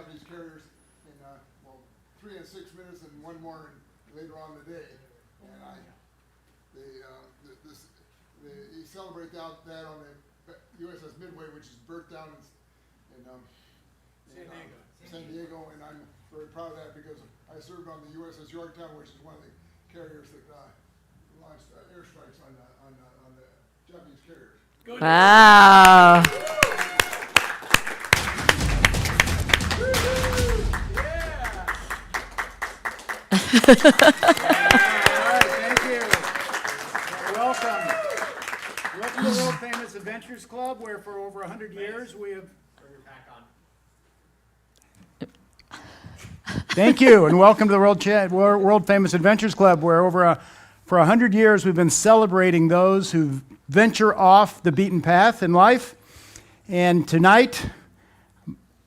Japanese carriers in, 3 and 6 minutes and one more later on in the day. And they celebrate that on the USS Midway, which is berthed down in San Diego, and I'm very proud of that because I served on the USS Yorktown, which is one of the carriers that launched airstrikes on the Japanese carriers. Wow. Thank you. Welcome. Welcome to the World Famous Adventures Club, where for over 100 years we have... Thank you, and welcome to the World Famous Adventures Club, where for 100 years we've been celebrating those who venture off the beaten path in life. And tonight,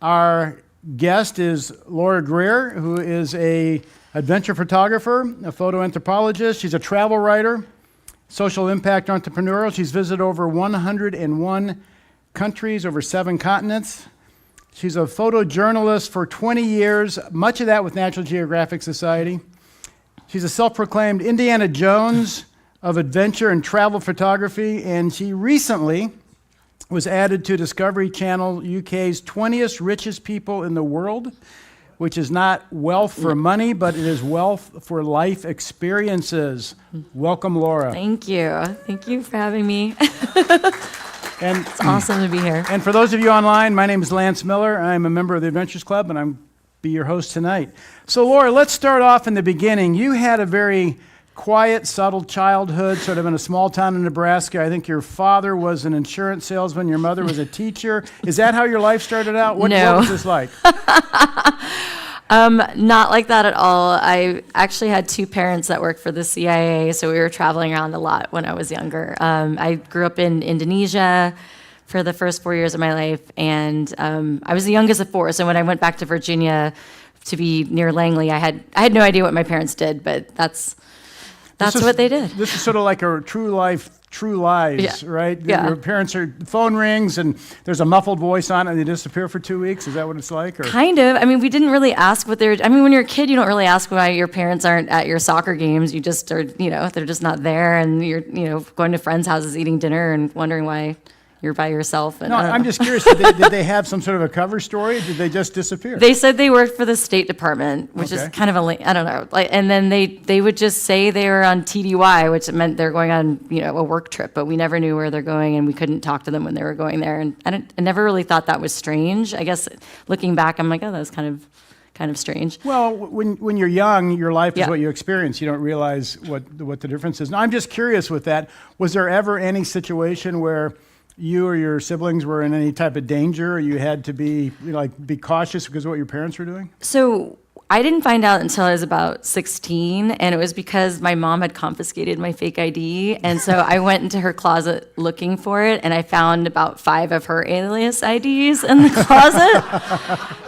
our guest is Laura Grier, who is an adventure photographer, a photo anthropologist. She's a travel writer, social impact entrepreneur. She's visited over 101 countries, over 7 continents. She's a photojournalist for 20 years, much of that with National Geographic Society. She's a self-proclaimed Indiana Jones of adventure and travel photography, and she recently was added to Discovery Channel UK's 20th richest people in the world, which is not wealth for money, but it is wealth for life experiences. Welcome, Laura. Thank you. Thank you for having me. And It's awesome to be here. And for those of you online, my name is Lance Miller. I'm a member of the Adventures Club, and I'm be your host tonight. So, Laura, let's start off in the beginning. You had a very quiet, subtle childhood, sort of in a small town in Nebraska. I think your father was an insurance salesman. Your mother was a teacher. Is that how your life started out? What was this like? Not like that at all. I actually had 2 parents that worked for the CIA, so we were traveling around a lot when I was younger. I grew up in Indonesia for the first 4 years of my life, and I was the youngest of 4, so when I went back to Virginia to be near Langley, I had no idea what my parents did, but that's what they did. This is sort of like a true lies, right? Yeah. Your parents the phone rings and there's a muffled voice on it and they disappear for 2 weeks. Is that what it's like? Or? Kind of. I mean, we didn't really ask what they're, when you're a kid, you don't really ask why your parents aren't at your soccer games. You just are, they're just not there, and you're, going to friends' houses, eating dinner and wondering why you're by yourself. And no, I'm just curious, did they have some sort of a cover story, or did they just disappear? They said they worked for the State Department, which is kind of I don't know. And then they would just say they were on TDY, which meant they're going on, a work trip, but we never knew where they're going, and we couldn't talk to them when they were going there. And I never really thought that was strange. I guess looking back, I'm like, oh, that was kind of strange. Well, when you're young, your life is what you experience. You don't realize what the difference is. Now, I'm just curious with that. Was there ever any situation where you or your siblings were in any type of danger, or you had to be be cautious because of what your parents were doing? So I didn't find out until I was about 16, and it was because my mom had confiscated my fake ID, and so I went into her closet looking for it, and I found about 5 of her alias IDs in the closet,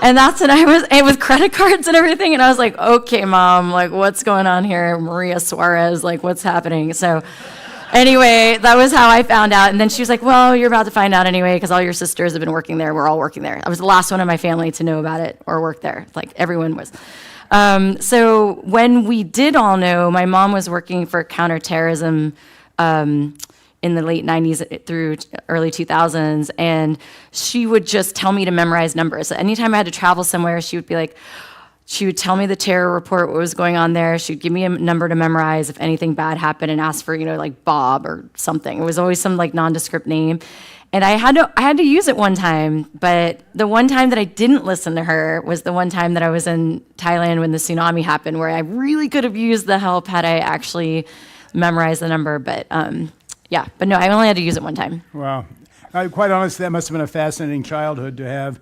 and that's when and with credit cards and everything, and I was like, okay, Mom, what's going on here? Maria Suarez, what's happening? So anyway, that was how I found out. And then she was like, well, you're about to find out anyway, because all your sisters have been working there. We're all working there. I was the last one in my family to know about it or work there. Everyone was. So when we did all know, my mom was working for counterterrorism in the late 90s through early 2000s. And she would just tell me to memorize numbers. So anytime I had to travel somewhere, she would tell me the terror report, what was going on there. She'd give me a number to memorize if anything bad happened, and ask for, Bob or something. It was always some nondescript name. And I had to use it one time, but the one time that I didn't listen to her was the one time that I was in Thailand when the tsunami happened, where I really could have used the help had I actually memorized the number. But but no, I only had to use it one time. Wow. Quite honestly, that must have been a fascinating childhood to have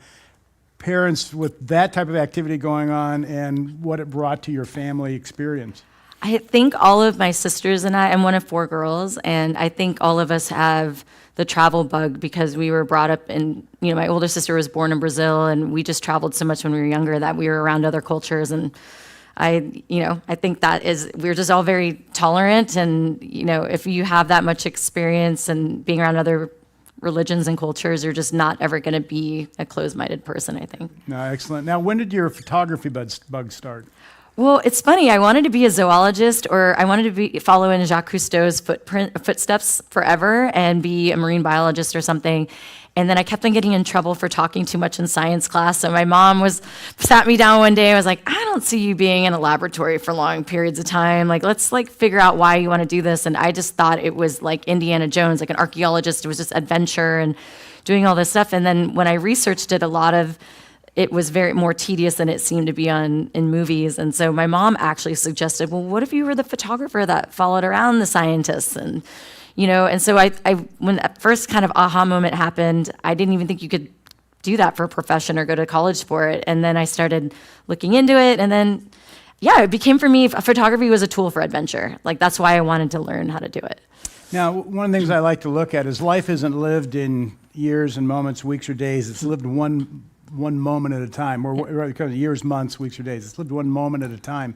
parents with that type of activity going on and what it brought to your family experience. I think all of my sisters and I'm one of 4 girls, and I think all of us have the travel bug because we were brought up in, my older sister was born in Brazil, and we just traveled so much when we were younger that we were around other cultures. And I think we're just all very tolerant, and, if you have that much experience and being around other religions and cultures, you're just not ever going to be a closed-minded person, I think. No, excellent. Now, when did your photography bug start? Well, it's funny. I wanted to be a zoologist, or I wanted to follow in Jacques Cousteau's footsteps forever and be a marine biologist or something. And then I kept on getting in trouble for talking too much in science class. So my mom sat me down one day. I was like, I don't see you being in a laboratory for long periods of time. Like, let's figure out why you want to do this. And I just thought it was like Indiana Jones, like an archaeologist. It was just adventure and doing all this stuff. And then when I researched it, it was very more tedious than it seemed to be in movies. And so my mom actually suggested, well, what if you were the photographer that followed around the scientists? And so when that first kind of aha moment happened, I didn't even think you could do that for a profession or go to college for it. And then I started looking into it. And then, it became, for me, photography was a tool for adventure. Like, that's why I wanted to learn how to do it. Now, one of the things I like to look at is life isn't lived in years and moments, weeks or days. It's lived one moment at a time, or because years, months, weeks or days. It's lived one moment at a time.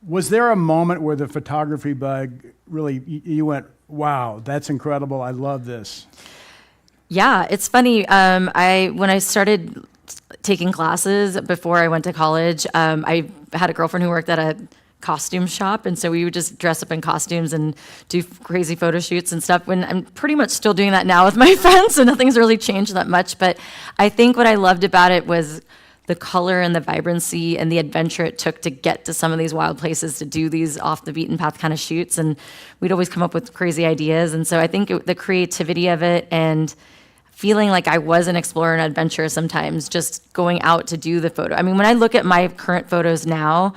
Was there a moment where the photography bug really, you went, wow, that's incredible, I love this? Yeah, it's funny. When I started taking classes before I went to college, I had a girlfriend who worked at a costume shop, and so we would just dress up in costumes and do crazy photo shoots and stuff. When I'm pretty much still doing that now with my friends, so nothing's really changed that much. But I think what I loved about it was the color and the vibrancy and the adventure it took to get to some of these wild places to do these off the beaten path kind of shoots. And we'd always come up with crazy ideas. And so I think the creativity of it and feeling like I was an explorer and adventurer sometimes, just going out to do the photo. I mean, when I look at my current photos now,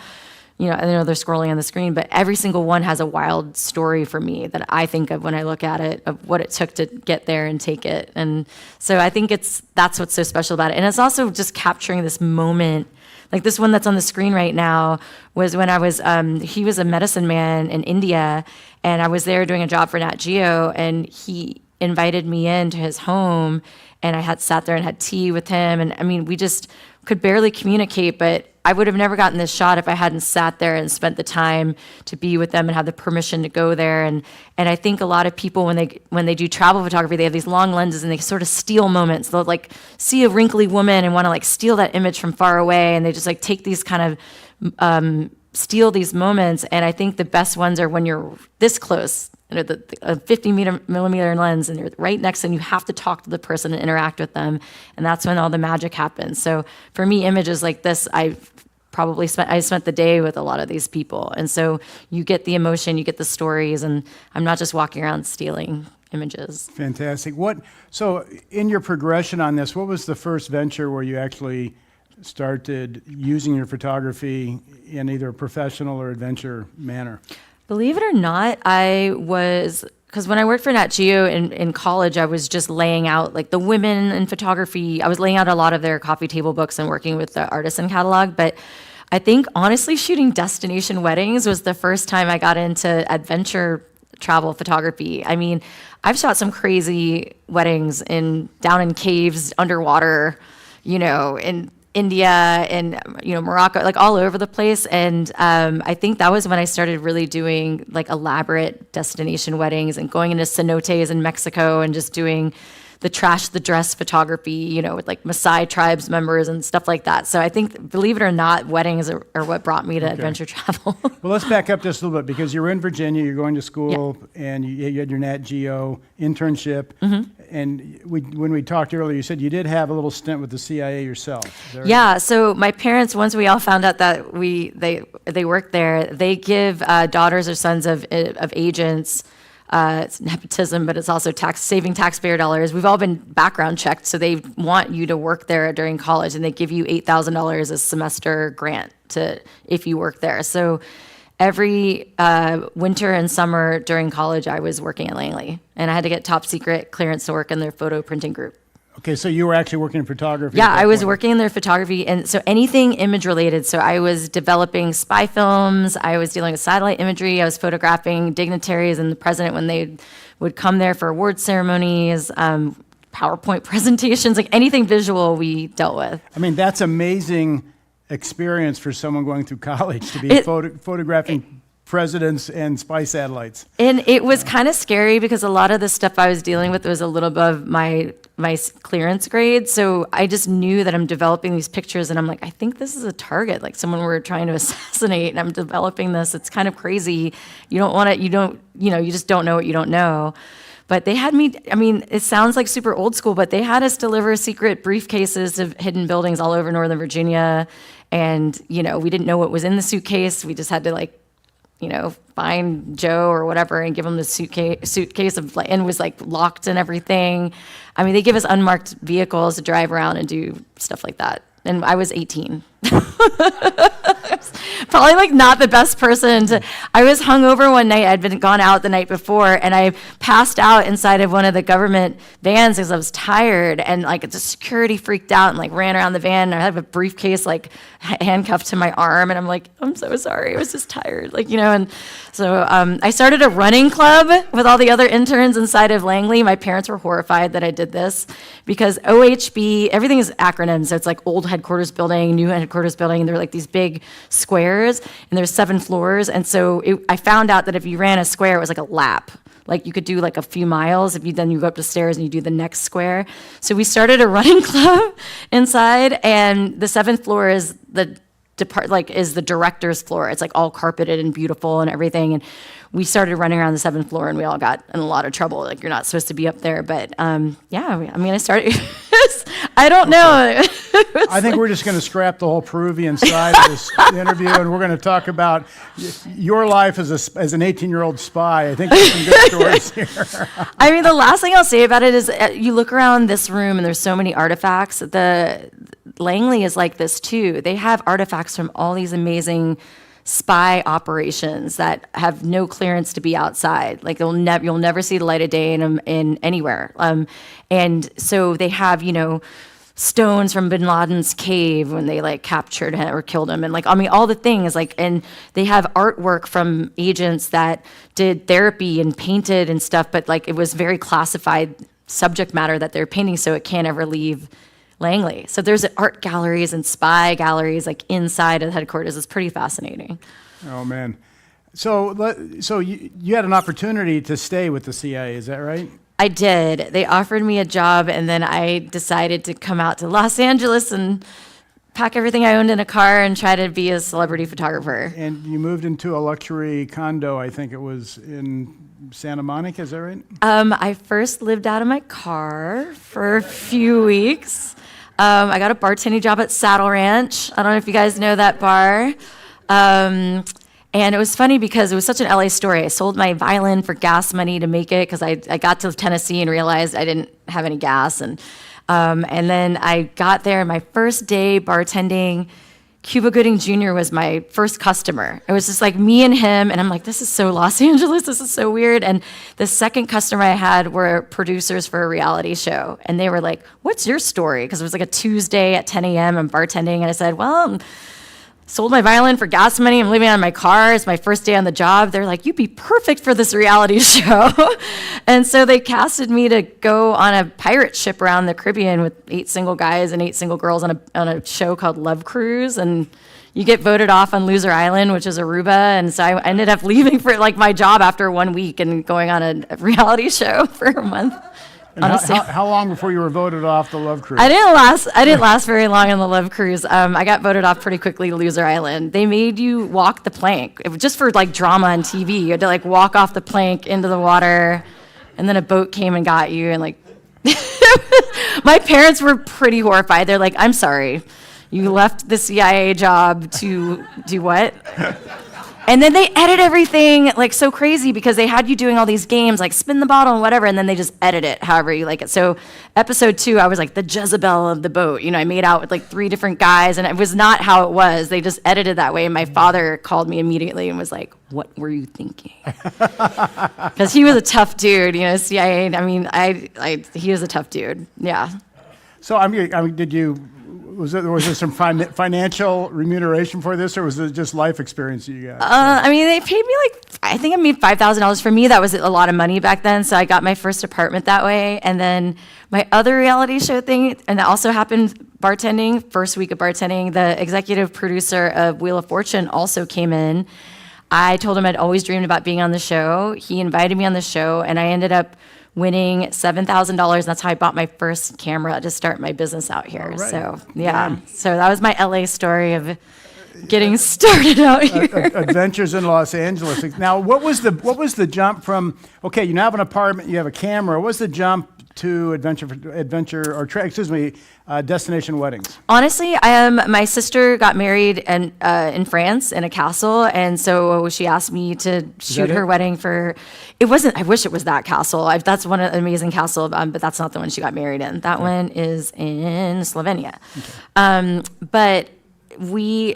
I know they're scrolling on the screen, but every single one has a wild story for me that I think of when I look at it, of what it took to get there and take it. And so I think that's what's so special about it. And it's also just capturing this moment. Like this one that's on the screen right now was when he was a medicine man in India, and I was there doing a job for Nat Geo, and he invited me into his home, and I had sat there and had tea with him. And I mean, we just could barely communicate, but I would have never gotten this shot if I hadn't sat there and spent the time to be with them and have the permission to go there. And I think a lot of people, when they do travel photography, they have these long lenses and they sort of steal moments. They'll see a wrinkly woman and want to steal that image from far away, and they just take these kind of steal these moments. And I think the best ones are when you're this close, a 50 millimeter lens, and you're right next to them, you have to talk to the person and interact with them. And that's when all the magic happens. So for me, images like this, I spent the day with a lot of these people. And so you get the emotion, you get the stories, and I'm not just walking around stealing images. Fantastic. So in your progression on this, what was the first venture where you actually started using your photography in either a professional or adventure manner? Believe it or not, because when I worked for Nat Geo in college, I was just laying out the women in photography. I was laying out a lot of their coffee table books and working with the artisan catalog. But I think honestly, shooting destination weddings was the first time I got into adventure travel photography. I mean, I've shot some crazy weddings down in caves, underwater, in India and Morocco, all over the place. And I think that was when I started really doing elaborate destination weddings and going into cenotes in Mexico and just doing the trash the dress photography, with Maasai tribes members and stuff like that. So I think, believe it or not, weddings are what brought me to adventure travel. Well, let's back up just a little bit, because you're in Virginia, you're going to school, and you had your Nat Geo internship. Mm-hmm. And when we talked earlier, you said you did have a little stint with the CIA yourself. Yeah, so my parents, once we all found out that they worked there, they give daughters or sons of agents. It's nepotism, but it's also saving taxpayer dollars. We've all been background checked, so they want you to work there during college, and they give you $8,000 a semester grant if you work there. So every winter and summer during college, I was working at Langley, and I had to get top secret clearance to work in their photo printing group. Okay, so you were actually working in photography? Yeah, I was working in their photography, and so anything image related. So I was developing spy films, I was dealing with satellite imagery, I was photographing dignitaries and the president when they would come there for award ceremonies, PowerPoint presentations, anything visual we dealt with. I mean, that's amazing experience for someone going through college to be photographing presidents and spy satellites. And it was kind of scary because a lot of the stuff I was dealing with was a little above my clearance grade. So I just knew that I'm developing these pictures and I'm like, I think this is a target, like someone we're trying to assassinate, and I'm developing this. It's kind of crazy. You don't want to, you just don't know what you don't know. But they had me, I mean, it sounds like super old school, but they had us deliver secret briefcases of hidden buildings all over Northern Virginia. And, we didn't know what was in the suitcase. We just had to find Joe or whatever and give him the suitcase of, and was locked and everything. I mean, they give us unmarked vehicles to drive around and do stuff like that. And I was 18. Probably not the best person to. I was hungover one night. I'd gone out the night before, and I passed out inside of one of the government vans because I was tired. And the security freaked out and ran around the van. And I have a briefcase handcuffed to my arm, and I'm like, I'm so sorry. I was just tired, And so I started a running club with all the other interns inside of Langley. My parents were horrified that I did this because OHB, everything is acronyms. So it's old headquarters building, new headquarters building, and they're these big squares, and there's 7 floors. And so I found out that if you ran a square, it was a lap. You could do a few miles. Then you go up the stairs and you do the next square. So we started a running club inside, and the 7th floor is the is the director's floor. It's all carpeted and beautiful and everything. And we started running around the 7th floor, and we all got in a lot of trouble. You're not supposed to be up there, but I started. I don't know. I think we're just going to scrap the whole Peruvian side of this interview, and we're going to talk about your life as an 18-year-old spy. I think there's some good stories here. I mean, the last thing I'll say about it is you look around this room, and there's so many artifacts. The Langley is like this too. They have artifacts from all these amazing spy operations that have no clearance to be outside. You'll never see the light of day in anywhere. And so they have, stones from Bin Laden's cave when they captured him or killed him, and all the things and they have artwork from agents that did therapy and painted and stuff, but it was very classified subject matter that they're painting, so it can't ever leave Langley. So there's art galleries and spy galleries inside of the headquarters. It's pretty fascinating. Oh man. So you had an opportunity to stay with the CIA, is that right? I did. They offered me a job, and then I decided to come out to Los Angeles and pack everything I owned in a car and try to be a celebrity photographer. And you moved into a luxury condo, I think it was in Santa Monica, is that right? I first lived out of my car for a few weeks. I got a bartending job at Saddle Ranch. I don't know if you guys know that bar. And it was funny because it was such an LA story. I sold my violin for gas money to make it because I got to Tennessee and realized I didn't have any gas. And then I got there, my first day bartending, Cuba Gooding Jr. was my first customer. It was just me and him, and I'm like, this is so Los Angeles, this is so weird. And the second customer I had were producers for a reality show, and they were like, what's your story? Because it was a Tuesday at 10 a.m., I'm bartending, and I said, well, sold my violin for gas money, I'm living out of my car, it's my first day on the job. They're like, you'd be perfect for this reality show. And so they casted me to go on a pirate ship around the Caribbean with 8 single guys and 8 single girls on a show called Love Cruise. And you get voted off on Loser Island, which is Aruba. And so I ended up leaving for my job after 1 week and going on a reality show for a month. And how long before you were voted off the Love Cruise? I didn't last very long on the Love Cruise. I got voted off pretty quickly to Loser Island. They made you walk the plank. It was just for drama on TV. You had to walk off the plank into the water, and then a boat came and got you. And my parents were pretty horrified. They're like, I'm sorry, you left the CIA job to do what? And then they edit everything so crazy because they had you doing all these games spin the bottle and whatever, and then they just edit it however you like it. So episode 2, I was the Jezebel of the boat. I made out with 3 different guys, and it was not how it was. They just edited that way. And my father called me immediately and was like, what were you thinking? Because he was a tough dude, CIA. I mean, he was a tough dude. Yeah. So I mean, did you? Was there some financial remuneration for this, or was it just life experience that you got? I mean, they paid me I think I made $5,000 for me. That was a lot of money back then, so I got my first apartment that way. And then my other reality show thing, and that also happened bartending, first week of bartending, the executive producer of Wheel of Fortune also came in. I told him I'd always dreamed about being on the show. He invited me on the show, and I ended up winning $7,000. That's how I bought my first camera to start my business out here. All right. So, yeah. So that was my LA story of getting started out here. Adventures in Los Angeles. Now, what was the jump from, okay, you now have an apartment, you have a camera. What was the jump to destination weddings? Honestly, my sister got married in France in a castle, and so she asked me to shoot her wedding for. It wasn't. I wish it was that castle. That's one amazing castle, but that's not the one she got married in. That one is in Slovenia. Okay.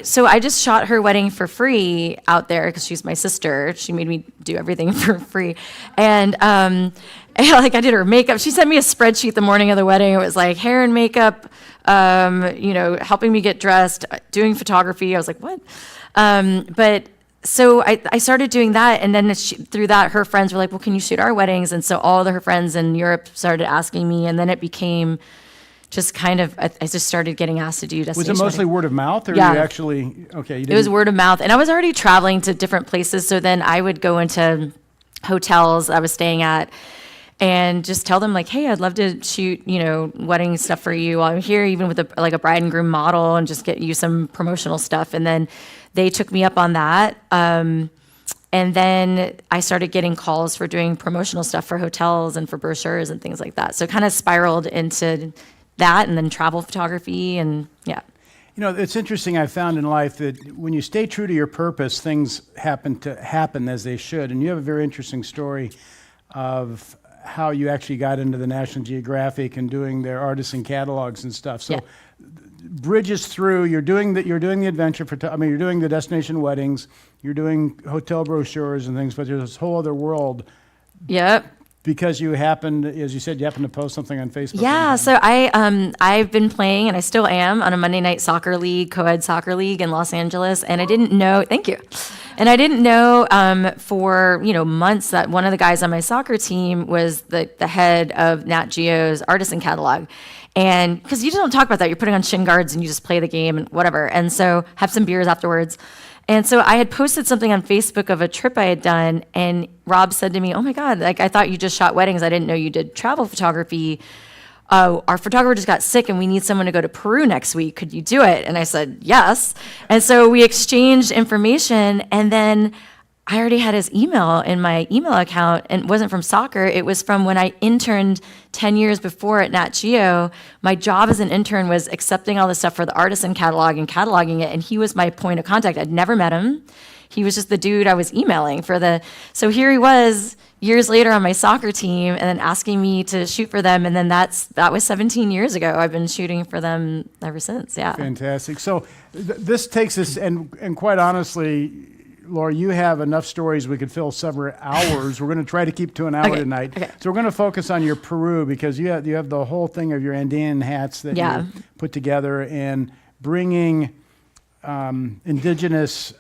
So I just shot her wedding for free out there because she's my sister. She made me do everything for free, and I did her makeup. She sent me a spreadsheet the morning of the wedding. It was like hair and makeup, helping me get dressed, doing photography. I was like, what? But so I started doing that, and then through that, her friends were like, well, can you shoot our weddings? And so all of her friends in Europe started asking me, and then it became just kind of, I just started getting asked to do destination. Was it mostly word of mouth, or Yeah. you actually, okay. It was word of mouth, and I was already traveling to different places, so then I would go into hotels I was staying at and just tell them like, hey, I'd love to shoot, wedding stuff for you while I'm here, even with a bride and groom model, and just get you some promotional stuff. And then they took me up on that. And then I started getting calls for doing promotional stuff for hotels and for brochures and things like that. So it kind of spiraled into that, and then travel photography, and yeah. It's interesting, I found in life that when you stay true to your purpose, things happen as they should. And you have a very interesting story of how you actually got into the National Geographic and doing their artisan catalogs and stuff. So bridges through, you're doing the adventure, you're doing the destination weddings, you're doing hotel brochures and things, but there's this whole other world. Yep. Because you happened, as you said, you happened to post something on Facebook. Yeah, so I've been playing, and I still am, on a Monday night soccer league, co-ed soccer league in Los Angeles, and I didn't know, thank you, and I didn't know for months that one of the guys on my soccer team was the head of Nat Geo's artisan catalog. And because you just don't talk about that, you're putting on shin guards and you just play the game and whatever, and so have some beers afterwards. And so I had posted something on Facebook of a trip I had done, and Rob said to me, oh my God, I thought you just shot weddings. I didn't know you did travel photography. Our photographer just got sick and we need someone to go to Peru next week. Could you do it? And I said, yes. And so we exchanged information, and then I already had his email in my email account, and it wasn't from soccer. It was from when I interned 10 years before at Nat Geo. My job as an intern was accepting all the stuff for the artisan catalog and cataloging it, and he was my point of contact. I'd never met him. He was just the dude I was emailing so here he was years later on my soccer team, and then asking me to shoot for them, and then that was 17 years ago. I've been shooting for them ever since, yeah. Fantastic. So this takes us, and quite honestly, Laura, you have enough stories we could fill several hours. We're going to try to keep to an hour tonight. Okay. So we're going to focus on your Peru, because you have the whole thing of your Andeana hats that you put together, and bringing indigenous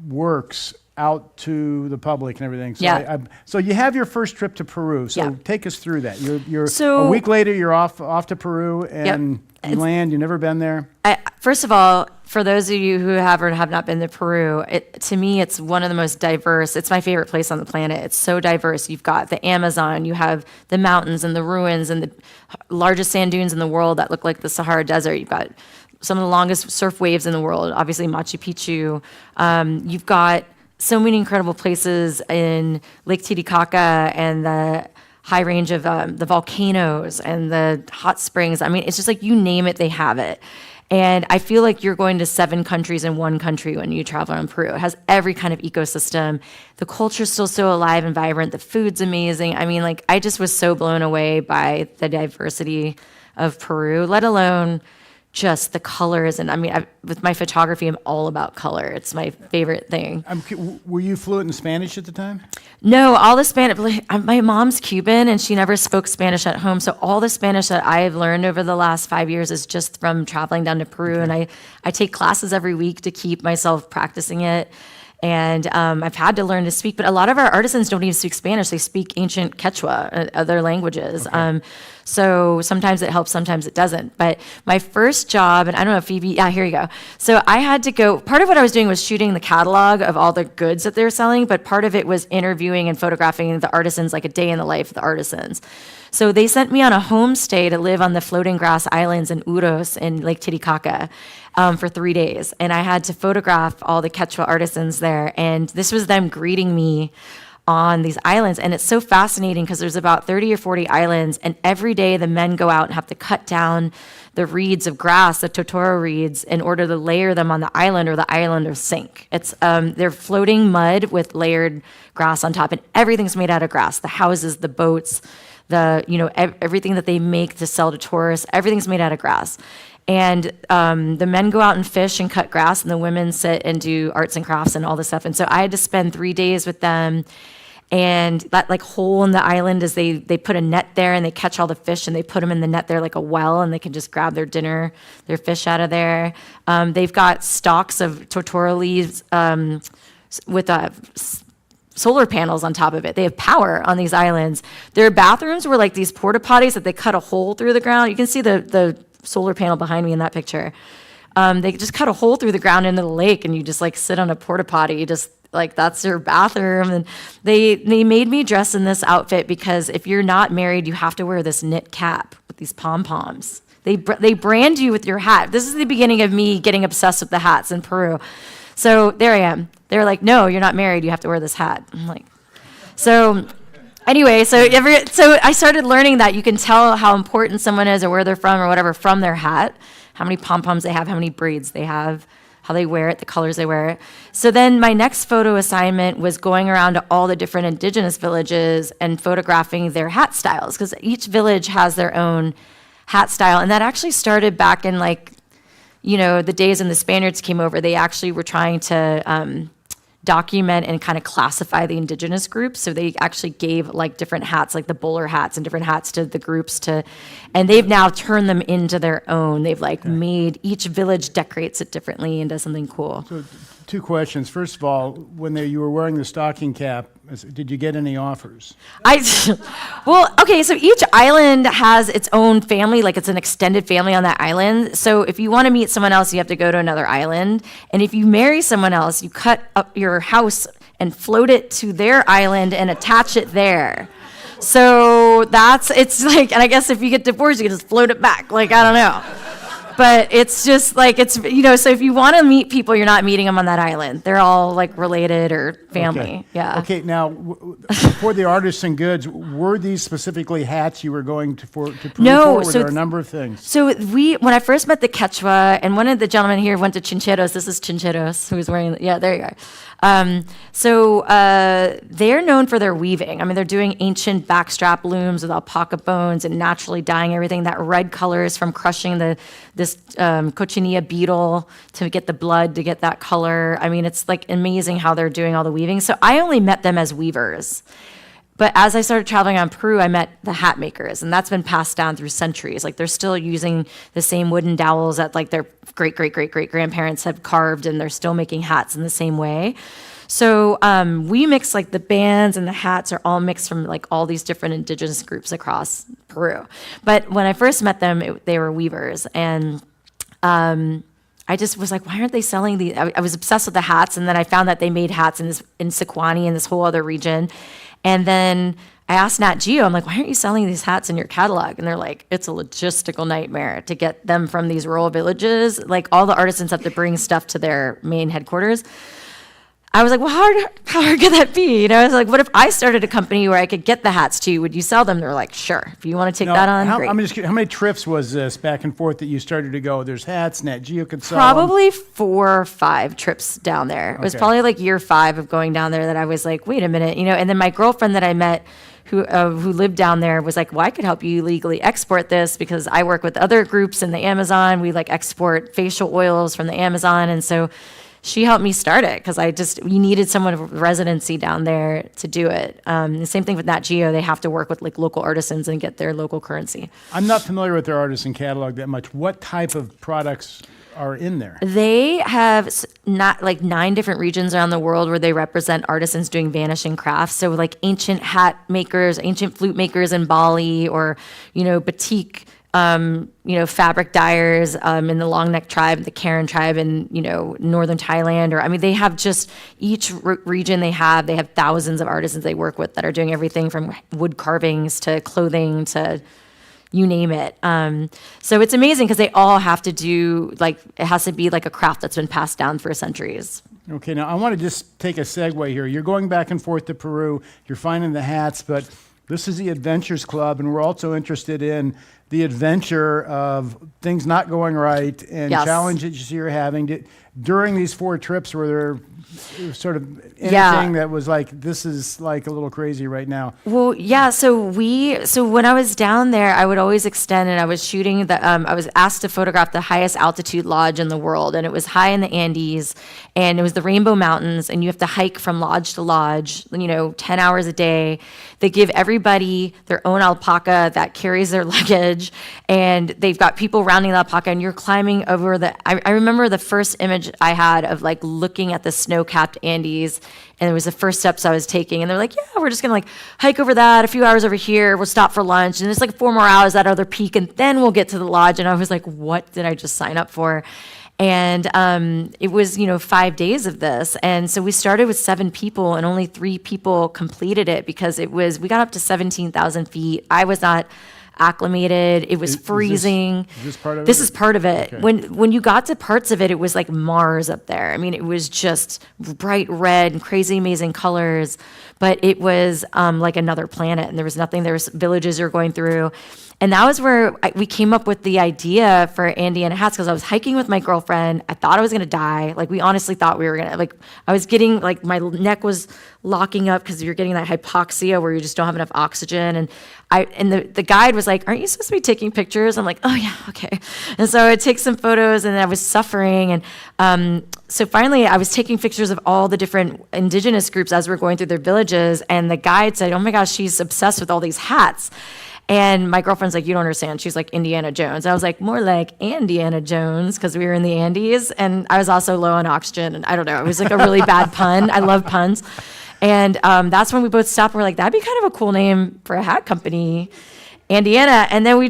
works out to the public and everything. So so you have your first trip to Peru. So take us through that. You're a week later, you're off to Peru, and you land. You've never been there. First of all, for those of you who have or have not been to Peru, to me, it's one of the most diverse. It's my favorite place on the planet. It's so diverse. You've got the Amazon, you have the mountains and the ruins and the largest sand dunes in the world that look like the Sahara Desert. You've got some of the longest surf waves in the world, obviously Machu Picchu. You've got so many incredible places in Lake Titicaca and the high range of the volcanoes and the hot springs. I mean, it's just like you name it, they have it. And I feel like you're going to 7 countries in one country when you travel in Peru. It has every kind of ecosystem. The culture's still so alive and vibrant. The food's amazing. I mean, I just was so blown away by the diversity of Peru, let alone just the colors. And I mean, with my photography, I'm all about color. It's my favorite thing. Were you fluent in Spanish at the time? No, all the Spanish. My mom's Cuban, and she never spoke Spanish at home. So all the Spanish that I've learned over the last 5 years is just from traveling down to Peru. Okay. And I take classes every week to keep myself practicing it. And I've had to learn to speak, but a lot of our artisans don't even speak Spanish. They speak ancient Quechua, other languages. Okay. So sometimes it helps, sometimes it doesn't. But my first job, and I don't know if Phoebe, here you go. So I had to go, part of what I was doing was shooting the catalog of all the goods that they were selling, but part of it was interviewing and photographing the artisans, like a day in the life of the artisans. So they sent me on a homestay to live on the floating grass islands in Uros in Lake Titicaca for 3 days. And I had to photograph all the Quechua artisans there. And this was them greeting me on these islands. And it's so fascinating because there's about 30 or 40 islands. And every day the men go out and have to cut down the reeds of grass, the totoro reeds, in order to layer them on the island or the island will sink. It's they're floating mud with layered grass on top. And everything's made out of grass. The houses, the boats, everything that they make to sell to tourists, everything's made out of grass. And the men go out and fish and cut grass, and the women sit and do arts and crafts and all this stuff. And so I had to spend 3 days with them. And that like hole in the island is they put a net there and they catch all the fish and they put them in the net there like a well, and they can just grab their dinner, their fish out of there. They've got stalks of totoro leaves with solar panels on top of it. They have power on these islands. Their bathrooms were like these porta potties that they cut a hole through the ground. You can see the solar panel behind me in that picture. They just cut a hole through the ground into the lake, and you just like sit on a porta potty. You just like, that's your bathroom. And they made me dress in this outfit because if you're not married, you have to wear this knit cap with these pom-poms. They brand you with your hat. This is the beginning of me getting obsessed with the hats in Peru. So there I am. They're like, no, you're not married. You have to wear this hat. I'm like, so anyway, so I started learning that you can tell how important someone is or where they're from or whatever from their hat, how many pom-poms they have, how many braids they have, how they wear it, the colors they wear it. So then my next photo assignment was going around to all the different indigenous villages and photographing their hat styles, because each village has their own hat style. And that actually started back in the days when the Spaniards came over. They actually were trying to document and kind of classify the indigenous groups. So they actually gave like different hats, like the bowler hats and different hats to the groups and they've now turned them into their own. They've made, each village decorates it differently and does something cool. So 2 questions. First of all, when you were wearing the stocking cap, did you get any offers? So each island has its own family, like it's an extended family on that island. So if you want to meet someone else, you have to go to another island. And if you marry someone else, you cut up your house and float it to their island and attach it there. So and I guess if you get divorced, you can just float it back. I don't know. But it's just so if you want to meet people, you're not meeting them on that island. They're all related or family. Okay. Yeah. Okay, now, for the artisan goods, were these specifically hats you were going to Peru No, for? Were there a number of things? So when I first met the Quechua, and one of the gentlemen here went to Chincheros. This is Chincheros, who was wearing, there you go. They're known for their weaving. I mean, they're doing ancient backstrap looms with alpaca bones and naturally dyeing everything. That red color is from crushing this cochinilla beetle to get the blood to get that color. I mean, it's amazing how they're doing all the weaving. So I only met them as weavers. But as I started traveling around Peru, I met the hat makers, and that's been passed down through centuries. They're still using the same wooden dowels that their great-great-great-great-grandparents have carved, and they're still making hats in the same way. So we mix the bands and the hats are all mixed from all these different indigenous groups across Peru. But when I first met them, they were weavers, and I just was like, why aren't they selling these? I was obsessed with the hats, and then I found that they made hats in Sequani, in this whole other region. And then I asked Nat Geo, I'm like, why aren't you selling these hats in your catalog? And they're like, it's a logistical nightmare to get them from these rural villages. All the artisans have to bring stuff to their main headquarters. I was like, well, how hard could that be? I was like, what if I started a company where I could get the hats to you? Would you sell them? They're like, sure. If you want to take that on, great. I'm just curious, how many trips was this back and forth that you started to go? There's hats, Nat Geo could sell Probably 4 or 5 trips down there. It was probably year 5 of going down there that I was like, wait a minute, And then my girlfriend that I met who lived down there was like, well, I could help you legally export this because I work with other groups in the Amazon. We export facial oils from the Amazon. And so she helped me start it because we needed someone of residency down there to do it. The same thing with Nat Geo. They have to work with local artisans and get their local currency. I'm not familiar with their artisan catalog that much. What type of products are in there? They have not like 9 different regions around the world where they represent artisans doing vanishing crafts. So like ancient hat makers, ancient flute makers in Bali, or, batik, fabric dyers in the long neck tribe, the Karen tribe in, northern Thailand. Or, they have just each region they have thousands of artisans they work with that are doing everything from wood carvings to clothing to you name it. So it's amazing because they all have to do, it has to be like a craft that's been passed down for centuries. Okay, now I want to just take a segue here. You're going back and forth to Peru, you're finding the hats, but this is the Adventures Club, and we're also interested in the adventure of things not going right and Yes. challenges you're having. During these 4 trips, were there sort of anything Yeah. that was like, this is like a little crazy right now? Well, yeah. So when I was down there, I would always extend, and I was shooting I was asked to photograph the highest altitude lodge in the world, and it was high in the Andes, and it was the Rainbow Mountains, and you have to hike from lodge to lodge, 10 hours a day. They give everybody their own alpaca that carries their luggage, and they've got people rounding the alpaca, and you're climbing over I remember the first image I had of like looking at the snow-capped Andes, and it was the first steps I was taking, and they're like, yeah, we're just gonna like hike over that, a few hours over here, we'll stop for lunch, and it's like 4 more hours at other peak, and then we'll get to the lodge. And I was like, what did I just sign up for? And it was, 5 days of this. And so we started with 7 people, and only 3 people completed it because we got up to 17,000 feet. I was not acclimated. It was freezing. Is this part of it? This is part of it. Okay. When you got to parts of it, it was like Mars up there. It was just bright red and crazy amazing colors, but it was like another planet, and there was nothing. There was villages you were going through. And that was where we came up with the idea for Andeana Hats, because I was hiking with my girlfriend. I thought I was going to die. Like, we honestly thought we were going to, I was getting, my neck was locking up because you're getting that hypoxia where you just don't have enough oxygen. And the guide was like, aren't you supposed to be taking pictures? I'm like, oh yeah, okay. And so I take some photos, and I was suffering. And so finally I was taking pictures of all the different indigenous groups as we're going through their villages. And the guide said, oh my gosh, she's obsessed with all these hats. And my girlfriend's like, you don't understand. She's like Indiana Jones. I was like, more like Andeana Jones, because we were in the Andes. And I was also low on oxygen. And I don't know, it was like a really bad pun. I love puns. And that's when we both stopped. We're like, that'd be kind of a cool name for a hat company, Andeana. And then we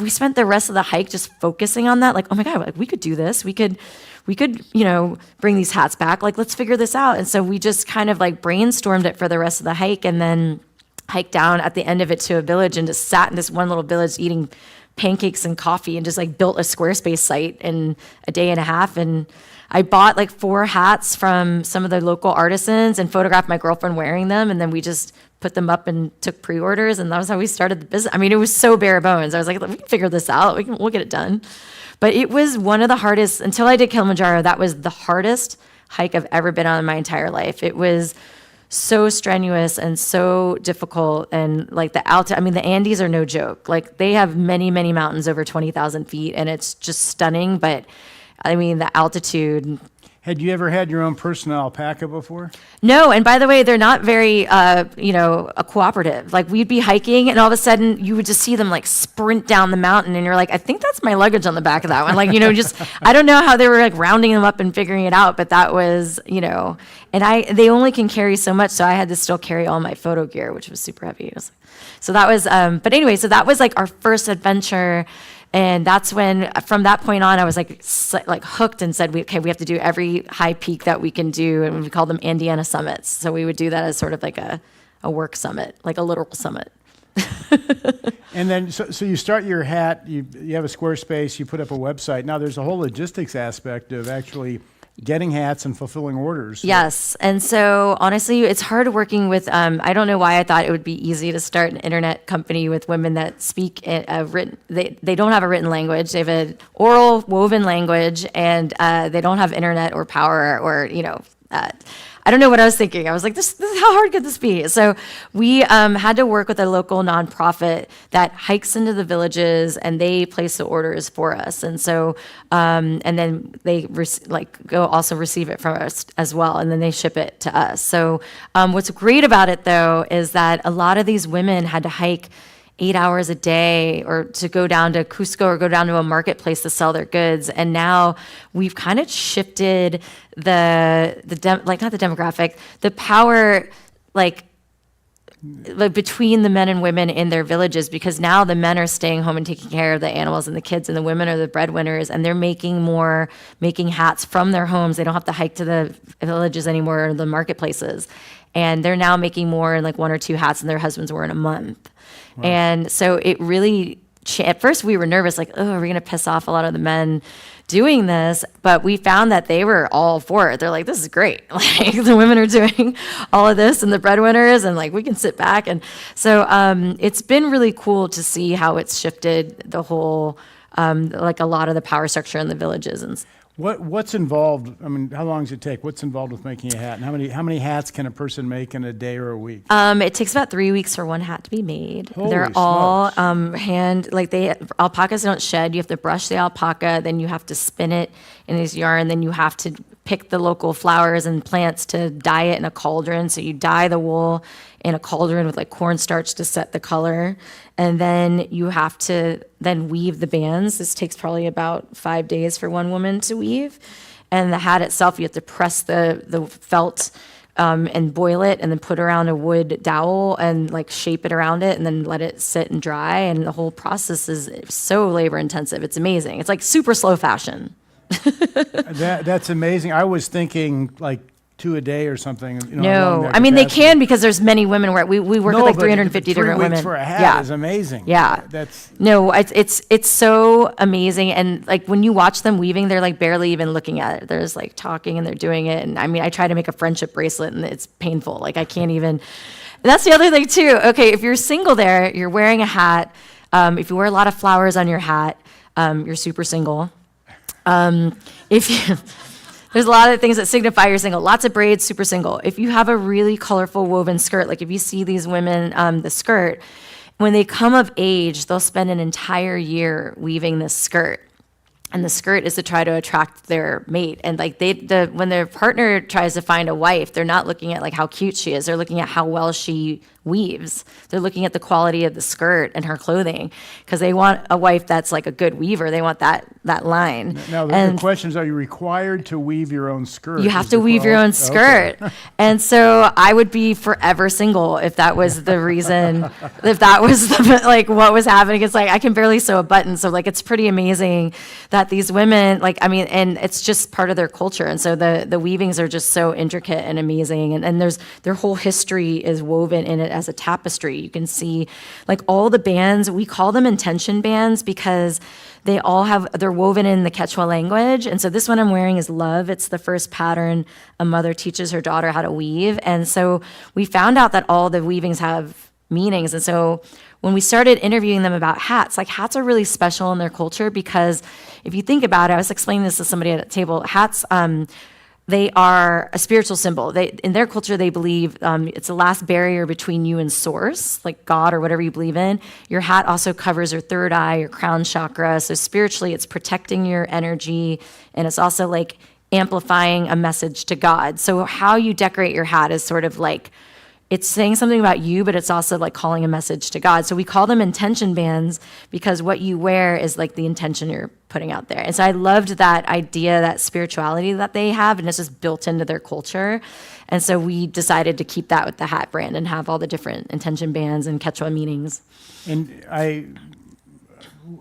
spent the rest of the hike just focusing on that. Like, oh my God, like, we could do this. We could, bring these hats back. Like, let's figure this out. And so we just kind of like brainstormed it for the rest of the hike, and then hiked down at the end of it to a village, and just sat in this one little village eating pancakes and coffee, and just like built a Squarespace site in a day and a half. And I bought like 4 hats from some of the local artisans and photographed my girlfriend wearing them. And then we just put them up and took pre-orders. And that was how we started the business. It was so bare bones. I was like, we can figure this out. We'll get it done. But it was one of the hardest, until I did Kilimanjaro, that was the hardest hike I've ever been on in my entire life. It was so strenuous and so difficult. And like the altitude, the Andes are no joke. Like, they have many, many mountains over 20,000 feet, and it's just stunning. But the altitude. Had you ever had your own personal alpaca before? No, and by the way, they're not very, cooperative. Like, we'd be hiking, and all of a sudden, you would just see them like sprint down the mountain, and you're like, I think that's my luggage on the back of that one. Like, just I don't know how they were like rounding them up and figuring it out, but that was, and they only can carry so much, so I had to still carry all my photo gear, which was super heavy. So that was, but anyway, so that was like our first adventure. And that's when, from that point on, I was like hooked, and said, we have to do every high peak that we can do. And we called them Andeana summits. So we would do that as sort of like a work summit, like a literal summit. And then, so you start your hat, you have a Squarespace, you put up a website. Now there's a whole logistics aspect of actually getting hats and fulfilling orders. Yes. And so honestly, it's hard working with, I don't know why I thought it would be easy to start an internet company with women that speak a written, they don't have a written language. They have an oral woven language, and they don't have internet or power or, I don't know what I was thinking. I was like, this how hard could this be? So we had to work with a local nonprofit that hikes into the villages, and they place the orders for us. And so, and then they go also receive it from us as well, and then they ship it to us. So what's great about it, though, is that a lot of these women had to hike 8 hours a day, or to go down to Cusco or go down to a marketplace to sell their goods. And now we've kind of shifted not the demographic, the power, like between the men and women in their villages, because now the men are staying home and taking care of the animals and the kids, and the women are the breadwinners, and they're making hats from their homes. They don't have to hike to the villages anymore, or the marketplaces. And they're now making more in like 1 or 2 hats than their husbands were in a month. Wow. And so it really, at first we were nervous, like, oh, are we going to piss off a lot of the men doing this? But we found that they were all for it. They're like, this is great. Like, the women are doing all of this, and the breadwinners, and like, we can sit back. And so it's been really cool to see how it's shifted the whole, like a lot of the power structure in the villages. And What's involved? I mean, how long does it take? What's involved with making a hat? And how many hats can a person make in a day or a week? It takes about 3 weeks for one hat to be made. Holy They're smokes. all alpacas don't shed. You have to brush the alpaca, then you have to spin it in this yarn, then you have to pick the local flowers and plants to dye it in a cauldron. So you dye the wool in a cauldron with like cornstarch to set the color. And then you have to then weave the bands. This takes probably about 5 days for one woman to weave. And the hat itself, you have to press the felt and boil it, and then put around a wood dowel and like shape it around it, and then let it sit and dry. And the whole process is so labor intensive. It's amazing. It's like super slow fashion. That's amazing. I was thinking like 2 a day or something. No, I mean, they can, because there's many women where we work with like 350 different 3 weeks women. for a hat is amazing. Yeah. It's so amazing. And like when you watch them weaving, they're like barely even looking at it. They're just like talking and they're doing it. And I mean, I try to make a friendship bracelet and it's painful. Like I can't even, that's the other thing too. Okay. If you're single there, you're wearing a hat. If you wear a lot of flowers on your hat, you're super single. There's a lot of things that signify you're single. Lots of braids, super single. If you have a really colorful woven skirt, like if you see these women, the skirt, when they come of age, they'll spend an entire year weaving this skirt. And the skirt is to try to attract their mate. And like when their partner tries to find a wife, they're not looking at like how cute she is. They're looking at how well she weaves. They're looking at the quality of the skirt and her clothing, because they want a wife that's like a good weaver. They want that line. Now the question is, are you required to weave your own skirt? You have to weave your own skirt. Okay. And so I would be forever single if that was the reason, if that was like what was happening. It's like I can barely sew a button. So like it's pretty amazing that these women, like, I mean, and it's just part of their culture. And so the weavings are just so intricate and amazing. And their whole history is woven in it as a tapestry. You can see like all the bands, we call them intention bands because they're woven in the Quechua language. And so this one I'm wearing is love. It's the first pattern a mother teaches her daughter how to weave. And so we found out that all the weavings have meanings. And so when we started interviewing them about hats, like hats are really special in their culture, because if you think about it, I was explaining this to somebody at a table, hats, they are a spiritual symbol. In their culture, they believe it's the last barrier between you and source, like God or whatever you believe in. Your hat also covers your third eye, your crown chakra. So spiritually, it's protecting your energy, and it's also like amplifying a message to God. So how you decorate your hat is sort of like, it's saying something about you, but it's also like calling a message to God. So we call them intention bands because what you wear is like the intention you're putting out there. And so I loved that idea, that spirituality that they have, and it's just built into their culture. And so we decided to keep that with the hat brand and have all the different intention bands and Quechua meanings. And I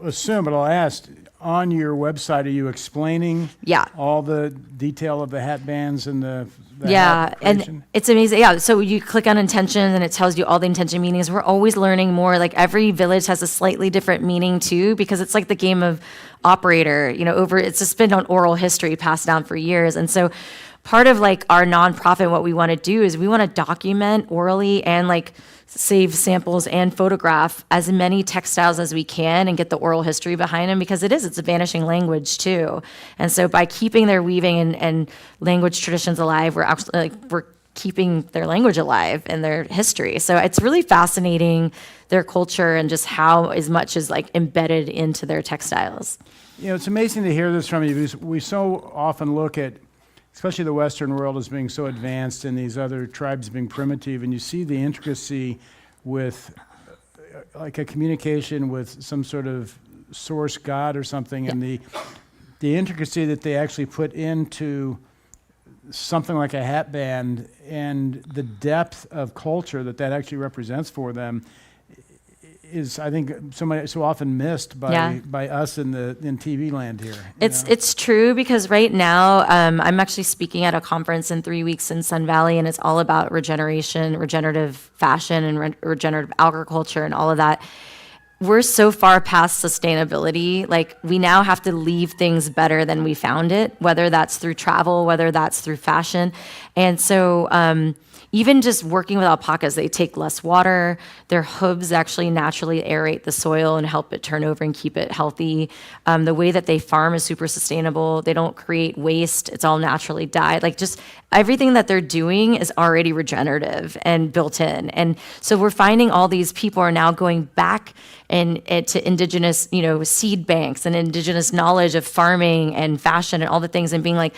assume, but I'll ask, on your website, are you explaining all the detail of the hat bands and the hat creation? And it's amazing. Yeah, so you click on intention and it tells you all the intention meanings. We're always learning more. Like every village has a slightly different meaning too, because it's like the game of operator, it's just been on oral history passed down for years. And so part of like our nonprofit, what we want to do is we want to document orally and like save samples and photograph as many textiles as we can and get the oral history behind them, because it's a vanishing language too. And so by keeping their weaving and language traditions alive, we're keeping their language alive and their history. So it's really fascinating, their culture, and just how as much is like embedded into their textiles. It's amazing to hear this from you, because we so often look at, especially the Western world, as being so advanced and these other tribes being primitive, and you see the intricacy with like a communication with some sort of source god or something, and the intricacy that they actually put into something like a hat band and the depth of culture that actually represents for them is, I think, so often missed by us in TV land here. It's true, because right now I'm actually speaking at a conference in 3 weeks in Sun Valley, and it's all about regeneration, regenerative fashion, and regenerative agriculture and all of that. We're so far past sustainability. Like, we now have to leave things better than we found it, whether that's through travel, whether that's through fashion. And so even just working with alpacas, they take less water. Their hooves actually naturally aerate the soil and help it turn over and keep it healthy. The way that they farm is super sustainable. They don't create waste. It's all naturally dyed. Like, just everything that they're doing is already regenerative and built in. And so we're finding all these people are now going back and to indigenous, seed banks and indigenous knowledge of farming and fashion and all the things, and being like,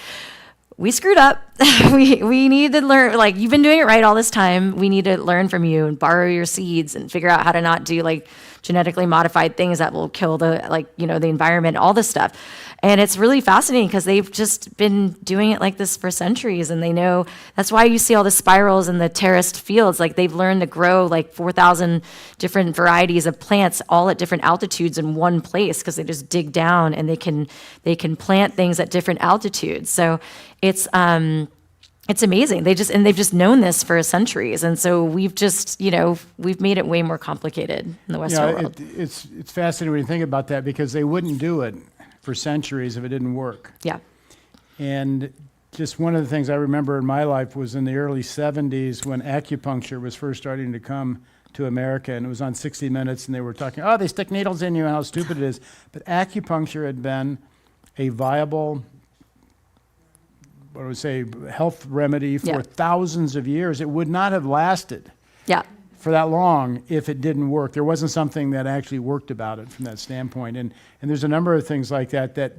we screwed up. we need to learn, like, you've been doing it right all this time. We need to learn from you and borrow your seeds and figure out how to not do like genetically modified things that will kill the environment, all this stuff. And it's really fascinating because they've just been doing it like this for centuries, and they know. That's why you see all the spirals in the terraced fields. Like, they've learned to grow like 4,000 different varieties of plants all at different altitudes in one place, because they just dig down and they can plant things at different altitudes. So it's amazing. They've just known this for centuries, and so we've just we've made it way more complicated in the Western world. It's fascinating when you think about that, because they wouldn't do it for centuries if it didn't work. Yeah. And just one of the things I remember in my life was in the early 70s when acupuncture was first starting to come to America, and it was on 60 Minutes, and they were talking, they stick needles in you and how stupid it is. But acupuncture had been a viable, health remedy for thousands of years. It would not have lasted for that long if it didn't work. There wasn't something that actually worked about it from that standpoint. And there's a number of things like that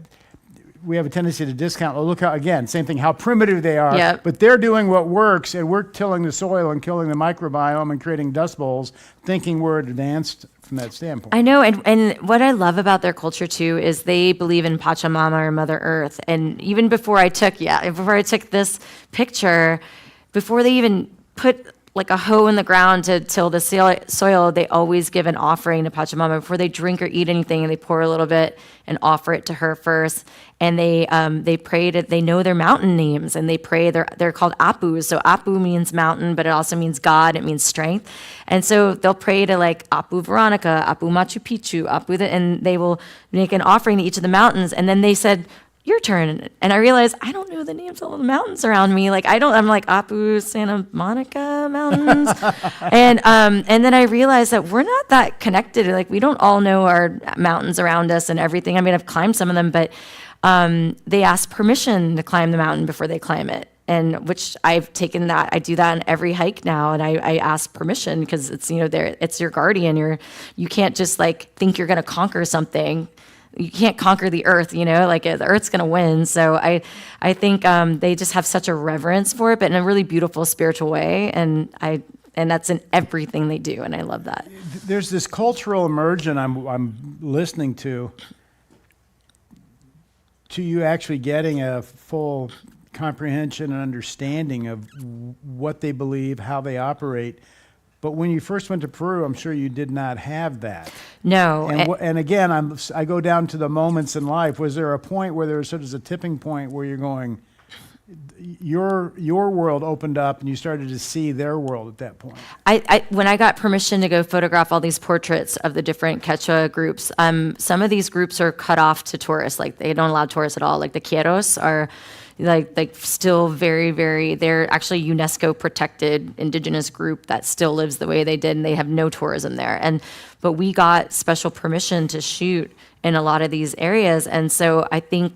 we have a tendency to discount. Look how, again, same thing, how primitive they are. But they're doing what works, and we're tilling the soil and killing the microbiome and creating dust bowls, thinking we're advanced from that standpoint. I know, and what I love about their culture too is they believe in Pachamama, or Mother Earth. And even before I took this picture, before they even put like a hoe in the ground to till the soil, they always give an offering to Pachamama before they drink or eat anything, and they pour a little bit and offer it to her first. And they pray they know their mountain names, and they pray. They're called Apus. So Apu means mountain, but it also means God. It means strength. And so they'll pray to like Apu Veronica, Apu Machu Picchu, and they will make an offering to each of the mountains. And then they said, your turn. And I realized I don't know the names of all the mountains around me. Like, I'm like Apu Santa Monica Mountains. and then I realized that we're not that connected. Like, we don't all know our mountains around us and everything. I mean, I've climbed some of them, but they ask permission to climb the mountain before they climb it. And which I've taken that, I do that on every hike now, and I ask permission, because it's, it's your guardian. You can't just like think you're gonna conquer something. You can't conquer the earth, like the earth's going to win. So I think they just have such a reverence for it, but in a really beautiful spiritual way. And that's in everything they do. And I love that. There's this cultural immersion I'm listening to you actually getting a full comprehension and understanding of what they believe, how they operate. But when you first went to Peru, I'm sure you did not have that. No. And again, I go down to the moments in life. Was there a point where there was sort of a tipping point where you're going, your world opened up and you started to see their world at that point? When I got permission to go photograph all these portraits of the different Quechua groups, some of these groups are cut off to tourists. Like, they don't allow tourists at all. Like the Quieros are like still very, very, they're actually UNESCO protected indigenous group that still lives the way they did, and they have no tourism there. But we got special permission to shoot in a lot of these areas. And so I think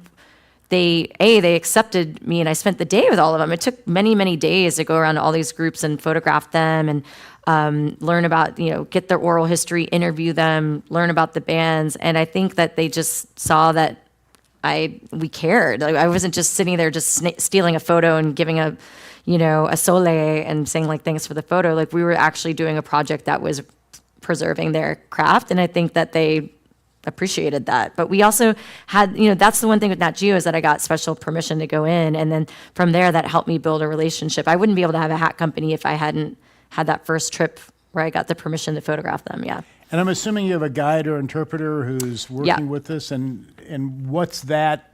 they accepted me, and I spent the day with all of them. It took many, many days to go around to all these groups and photograph them and learn about, get their oral history, interview them, learn about the bands. And I think that they just saw that we cared. Like, I wasn't just sitting there just stealing a photo and giving a sole and saying like thanks for the photo. Like, we were actually doing a project that was preserving their craft. And I think that they appreciated that. But we also had, that's the one thing with Nat Geo is that I got special permission to go in. And then from there, that helped me build a relationship. I wouldn't be able to have a hat company if I hadn't had that first trip where I got the permission to photograph them. Yeah. And I'm assuming you have a guide or interpreter who's working with this. And what's that?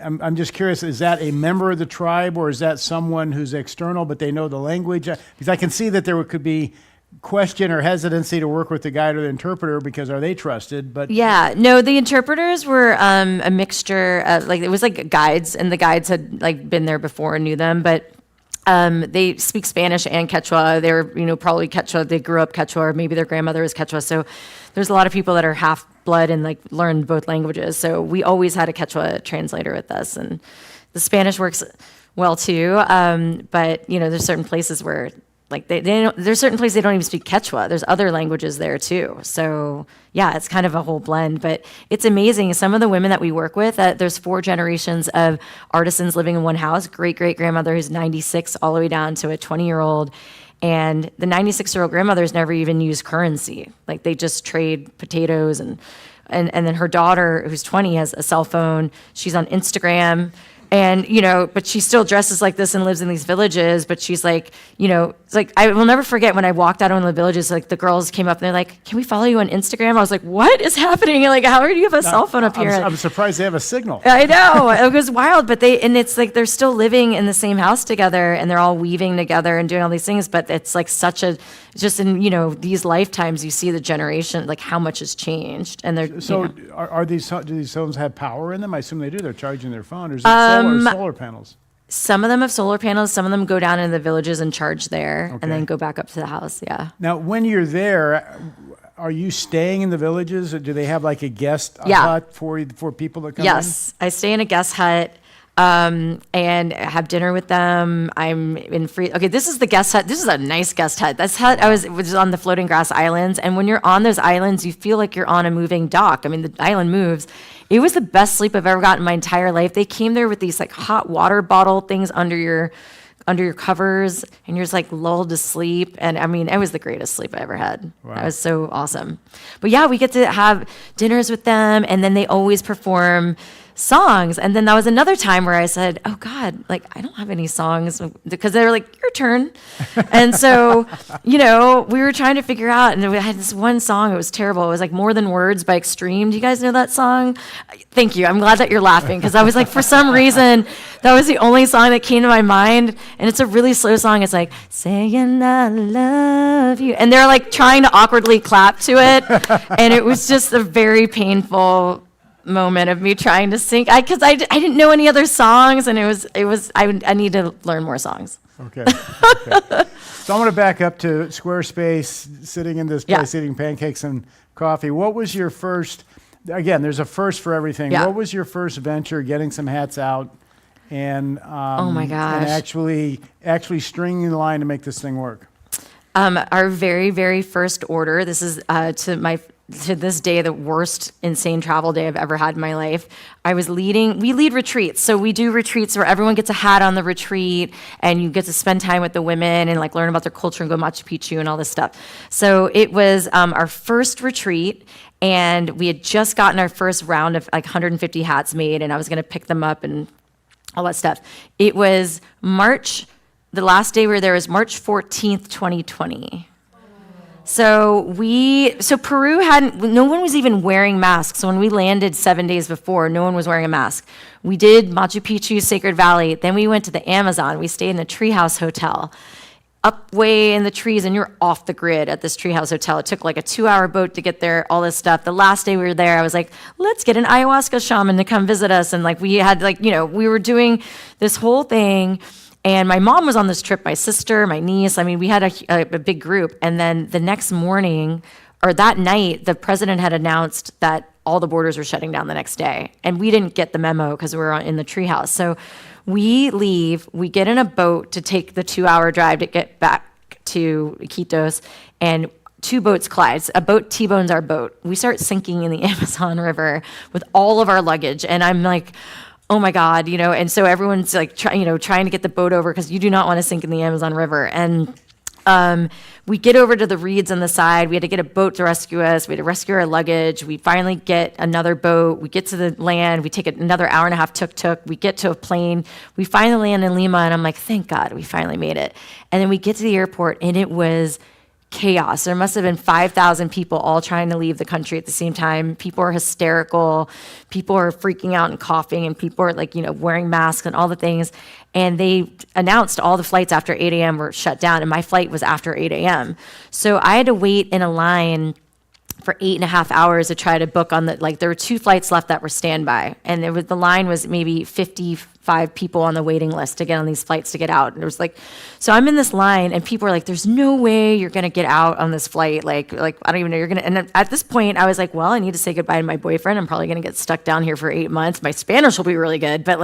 I'm just curious, is that a member of the tribe or is that someone who's external but they know the language? Because I can see that there could be question or hesitancy to work with the guide or the interpreter because are they trusted? But yeah, no, the interpreters were a mixture of, like, it was like guides, and the guides had like been there before and knew them, but they speak Spanish and Quechua. They were, probably Quechua. They grew up Quechua, or maybe their grandmother was Quechua. So there's a lot of people that are half blood and like learned both languages. So we always had a Quechua translator with us, and the Spanish works well too. But there's certain places where like they don't, there's certain places they don't even speak Quechua. There's other languages there too. So yeah, it's kind of a whole blend, but it's amazing. Some of the women that we work with, there's 4 generations of artisans living in one house, great-great-grandmother who's 96 all the way down to a 20-year-old. And the 96-year-old grandmother's never even used currency. Like they just trade potatoes and then her daughter, who's 20, has a cell phone. She's on Instagram. And, but she still dresses like this and lives in these villages. But she's like, it's like, I will never forget when I walked out of one of the villages, like the girls came up and they're like, can we follow you on Instagram? I was like, what is happening? And like, how do you have a cell phone up here? I'm surprised they have a signal. I know. It was wild. But it's like, they're still living in the same house together and they're all weaving together and doing all these things. But it's like just in, these lifetimes, you see the generation, like how much has changed. And they're, so do these phones have power in them? I assume they do. They're charging their phone. Or is it solar panels? Some of them have solar panels. Some of them go down in the villages and charge there and then go back up to the house. Yeah. Now, when you're there, are you staying in the villages or do they have like a hut for people to come in? Yes. I stay in a guest hut. And have dinner with them. I'm in free. Okay, this is the guest hut. This is a nice guest hut. This hut was on the floating grass islands, and when you're on those islands, you feel like you're on a moving dock. I mean, the island moves. It was the best sleep I've ever gotten in my entire life. They came there with these like hot water bottle things under your covers, and you're just like lulled to sleep. And I mean, it was the greatest sleep I ever had. Wow. That was so awesome. But yeah, we get to have dinners with them, and then they always perform songs. And then that was another time where I said, oh God, like I don't have any songs, because they were like, your turn. And so, we were trying to figure out, and we had this one song, it was terrible. It was like More Than Words by Extreme. Do you guys know that song? Thank you. I'm glad that you're laughing, because I was like, for some reason, that was the only song that came to my mind. And it's a really slow song. It's like, saying I love you. And they're like trying to awkwardly clap to it. And it was just a very painful moment of me trying to sing, because I didn't know any other songs, and I need to learn more songs. Okay. So I want to back up to Squarespace, sitting in this place eating pancakes and coffee. What was your first? Again, there's a first for everything. Yeah. What was your first venture? Getting some hats out, and oh my gosh, and actually stringing the line to make this thing work. Our very, very first order. This is to this day, the worst insane travel day I've ever had in my life. We lead retreats. So we do retreats where everyone gets a hat on the retreat and you get to spend time with the women and like learn about their culture and go Machu Picchu and all this stuff. So it was our first retreat, and we had just gotten our first round of like 150 hats made, and I was going to pick them up and all that stuff. It was the last day we were there was March 14th, 2020. So Peru no one was even wearing masks. So when we landed 7 days before, no one was wearing a mask. We did Machu Picchu, Sacred Valley. Then we went to the Amazon. We stayed in a treehouse hotel up way in the trees, and you're off the grid at this treehouse hotel. It took like a 2-hour boat to get there, all this stuff. The last day we were there, I was like, let's get an ayahuasca shaman to come visit us. And like we had we were doing this whole thing. And my mom was on this trip, my sister, my niece. I mean, we had a big group. And then the next morning, or that night, the president had announced that all the borders were shutting down the next day. And we didn't get the memo because we were in the treehouse. So we leave, we get in a boat to take the 2-hour drive to get back to Iquitos, and 2 boats collide. A boat T-bones our boat. We start sinking in the Amazon River with all of our luggage. And I'm like, oh my God, and so everyone's like, trying to get the boat over because you do not want to sink in the Amazon River. And We get over to the reeds on the side. We had to get a boat to rescue us. We had to rescue our luggage. We finally get another boat. We get to the land. We take another hour and a half tuk-tuk. We get to a plane. We finally land in Lima, and I'm like, thank God, we finally made it. And then we get to the airport, and it was chaos. There must have been 5,000 people all trying to leave the country at the same time. People are hysterical. People are freaking out and coughing, and people are like, wearing masks and all the things. And they announced all the flights after 8 a.m. were shut down, and my flight was after 8 a.m. So I had to wait in a line for 8.5 hours to try to book on there were 2 flights left that were standby. And the line was maybe 55 people on the waiting list to get on these flights to get out. And it was so I'm in this line, and people are like, there's no way you're going to get out on this flight. Like, I don't even know you're going to. And at this point, I was like, well, I need to say goodbye to my boyfriend. I'm probably going to get stuck down here for 8 months. My Spanish will be really good. But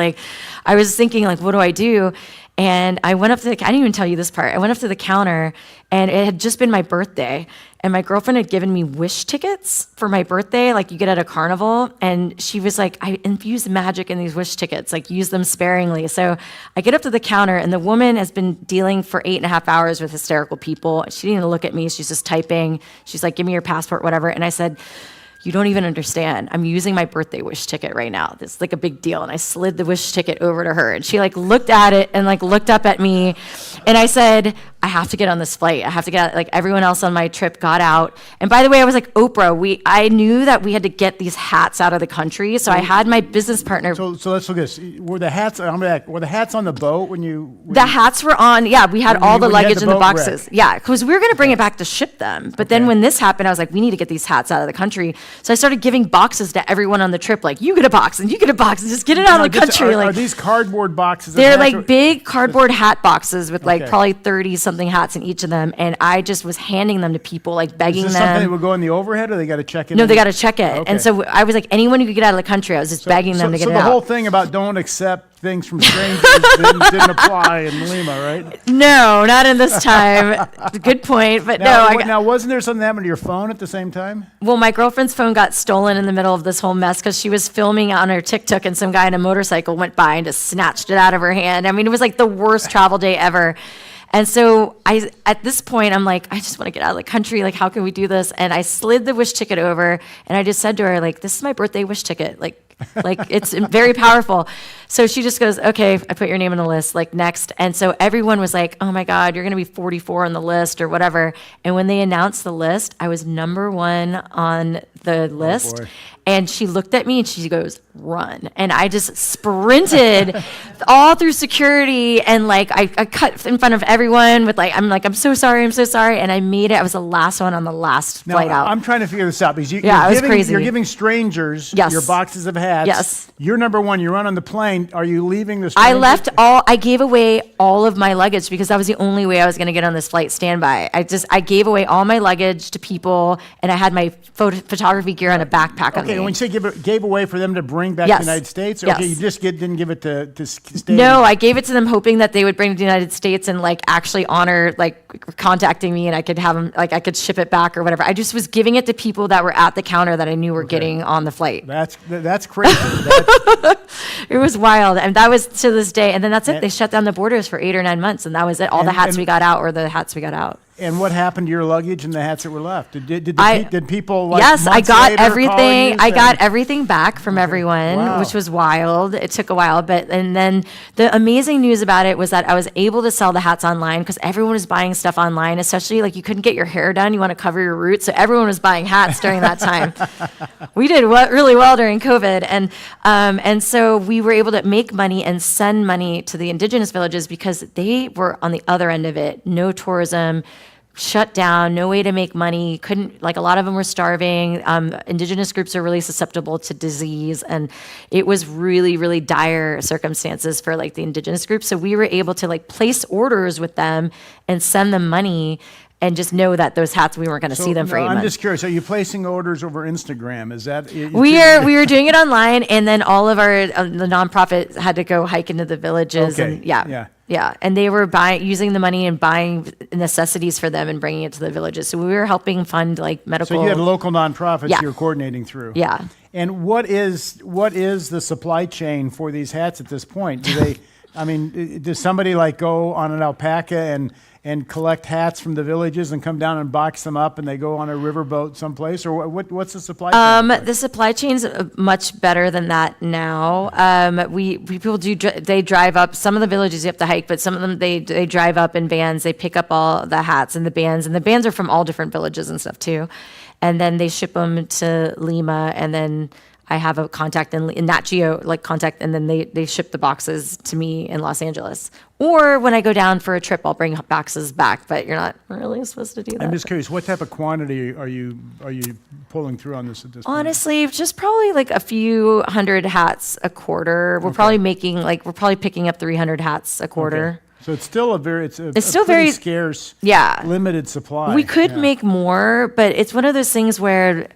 I was thinking, what do I do? And I went up to I didn't even tell you this part. I went up to the counter, and it had just been my birthday. And my girlfriend had given me wish tickets for my birthday, like you get at a carnival. And she was like, I infused magic in these wish tickets, use them sparingly. So I get up to the counter, and the woman has been dealing for 8.5 hours with hysterical people. She didn't even look at me. She's just typing. She's like, give me your passport, whatever. And I said, you don't even understand. I'm using my birthday wish ticket right now. This is a big deal. And I slid the wish ticket over to her, and she looked at it and looked up at me. And I said, I have to get on this flight. I have to get out. Everyone else on my trip got out. And by the way, I was like, Oprah, I knew that we had to get these hats out of the country. So I had my business partner. So let's look at this. Were the hats on the boat when you? The hats were on. Yeah, we had all the luggage in the boxes. Wreck. Yeah, because we were going to bring it back to ship them. But then when this happened, I was like, we need to get these hats out of the country. So I started giving boxes to everyone on the trip. You get a box and you get a box and just get it out of the country. Are these cardboard boxes? They're big cardboard hat boxes with probably 30-something hats in each of them. And I just was handing them to people, begging them. Is this something that would go in the overhead, or they got to check it? No, they got to check it. Okay. And so I was like, anyone who could get out of the country, I was just begging them to get it out. So the whole thing about don't accept things from strangers didn't apply in Lima, right? No, not in this time. Good point, but now, wasn't there something that happened to your phone at the same time? Well, my girlfriend's phone got stolen in the middle of this whole mess because she was filming on her TikTok, and some guy on a motorcycle went by and just snatched it out of her hand. I mean, it was the worst travel day ever. And so at this point, I'm like, I just want to get out of the country. How can we do this? And I slid the wish ticket over, and I just said to her, this is my birthday wish ticket. It's very powerful. So she just goes, okay, I put your name on the list, next. And so everyone was like, oh my God, you're going to be 44 on the list or whatever. And when they announced the list, I was number 1 on the list. Boy. And she looked at me and she goes, run. And I just sprinted all through security, and I cut in front of everyone with I'm so sorry. And I made it. I was the last one on the last flight out. I'm trying to figure this out because it was crazy. You're giving strangers your boxes of hats. Yes. You're number 1. You run on the plane. Are you leaving the strangers? I gave away all of my luggage because that was the only way I was going to get on this flight standby. I gave away all my luggage to people, and I had my photography gear on a backpack on me. Okay, when you say gave away for them to bring back to the United States, okay, you just didn't give it to stay. No, I gave it to them hoping that they would bring it to the United States and actually honor contacting me, and I could have them I could ship it back or whatever. I just was giving it to people that were at the counter that I knew were getting on the flight. That's crazy. It was wild, and that was to this day. And then that's it. They shut down the borders for 8 or 9 months, and that was it. All the hats we got out were the hats we got out. And what happened to your luggage and the hats that were left? Did people Yes, I got everything. I got everything. Everything back from everyone, Wow. which was wild. It took a while, and then the amazing news about it was that I was able to sell the hats online because everyone was buying stuff online, especially you couldn't get your hair done. You want to cover your roots. So everyone was buying hats during that time. We did really well during COVID. And so we were able to make money and send money to the indigenous villages because they were on the other end of it. No tourism, shut down, no way to make money, couldn't, a lot of them were starving. Indigenous groups are really susceptible to disease, and it was really, really dire circumstances for the indigenous groups. So we were able to place orders with them and send them money, and just know that those hats, we weren't going to see them for 8 months. I'm just curious, are you placing orders over Instagram? Is that... We were doing it online, and then all of our the nonprofit had to go hike into the villages. Okay. And yeah, and they were using the money and buying necessities for them and bringing it to the villages. So we were helping fund medical. So you had local nonprofits you were coordinating through. Yeah. And what is the supply chain for these hats at this point? Do they, I mean, does somebody like go on an alpaca and collect hats from the villages and come down and box them up and they go on a riverboat someplace? Or what's the supply chain? The supply chain's much better than that now. People they drive up. Some of the villages you have to hike, but some of them they drive up in vans. They pick up all the hats and the bands are from all different villages and stuff too. And then they ship them to Lima, and then I have a contact in Nat Geo, contact, and then they ship the boxes to me in Los Angeles. Or when I go down for a trip, I'll bring boxes back, but you're not really supposed to do that. I'm just curious, what type of quantity are you pulling through on this at this point? Honestly, just probably like a few hundred hats a quarter. We're probably picking up 300 hats a quarter. Okay. So it's still it's still pretty very scarce, yeah, limited supply. We could make more, but it's one of those things where,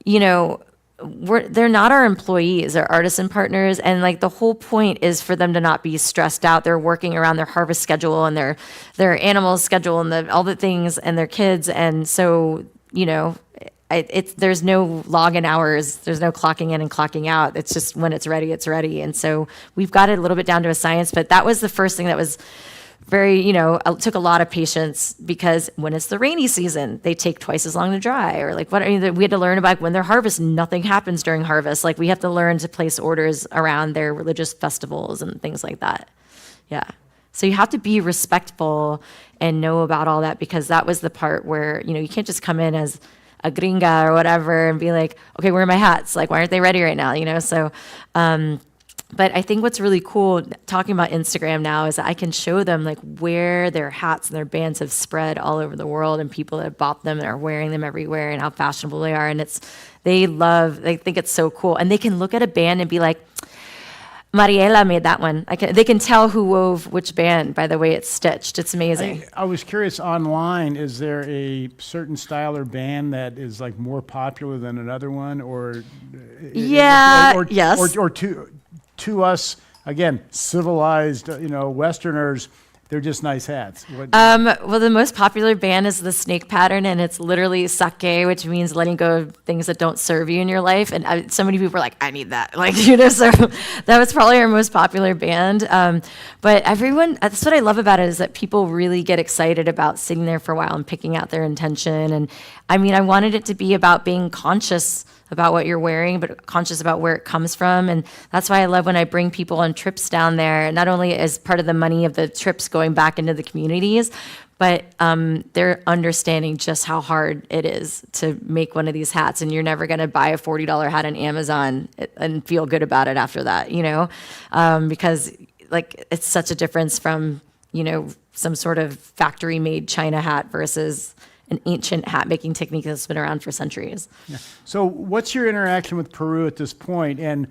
they're not our employees, they're artisan partners, and the whole point is for them to not be stressed out. They're working around their harvest schedule and their animal schedule and all the things and their kids, and so there's no login hours, there's no clocking in and clocking out. It's just when it's ready, and so we've got it a little bit down to a science. But that was the first thing that was very, it took a lot of patience, because when it's the rainy season, they take twice as long to dry, or we had to learn about when they're harvest. Nothing happens during harvest. We have to learn to place orders around their religious festivals and things like that. Yeah. So you have to be respectful and know about all that, because that was the part where, you can't just come in as a gringa or whatever and be like, okay, where are my hats? Why aren't they ready right now? So, but I think what's really cool talking about Instagram now is that I can show them where their hats and their bands have spread all over the world, and people that have bought them and are wearing them everywhere, and how fashionable they are. And they think it's so cool. And they can look at a band and be like, Mariela made that one. They can tell who wove which band by the way it's stitched. It's amazing. I was curious, online, is there a certain style or band that is more popular than another one, or yes, or to us, again, civilized, Westerners, they're just nice hats? Well, the most popular band is the snake pattern, and it's literally sake, which means letting go of things that don't serve you in your life. And so many people were like, I need that. So that was probably our most popular band. But everyone, that's what I love about it, is that people really get excited about sitting there for a while and picking out their intention. And I wanted it to be about being conscious about what you're wearing, but conscious about where it comes from. And that's why I love when I bring people on trips down there, not only as part of the money of the trips going back into the communities, but they're understanding just how hard it is to make one of these hats. And you're never going to buy a $40 hat on Amazon and feel good about it after that, because it's such a difference from, some sort of factory made China hat versus an ancient hat making technique that's been around for centuries. Yeah. So what's your interaction with Peru at this point? And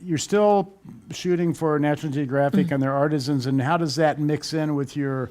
you're still shooting for National Geographic and their artisans, and how does that mix in with your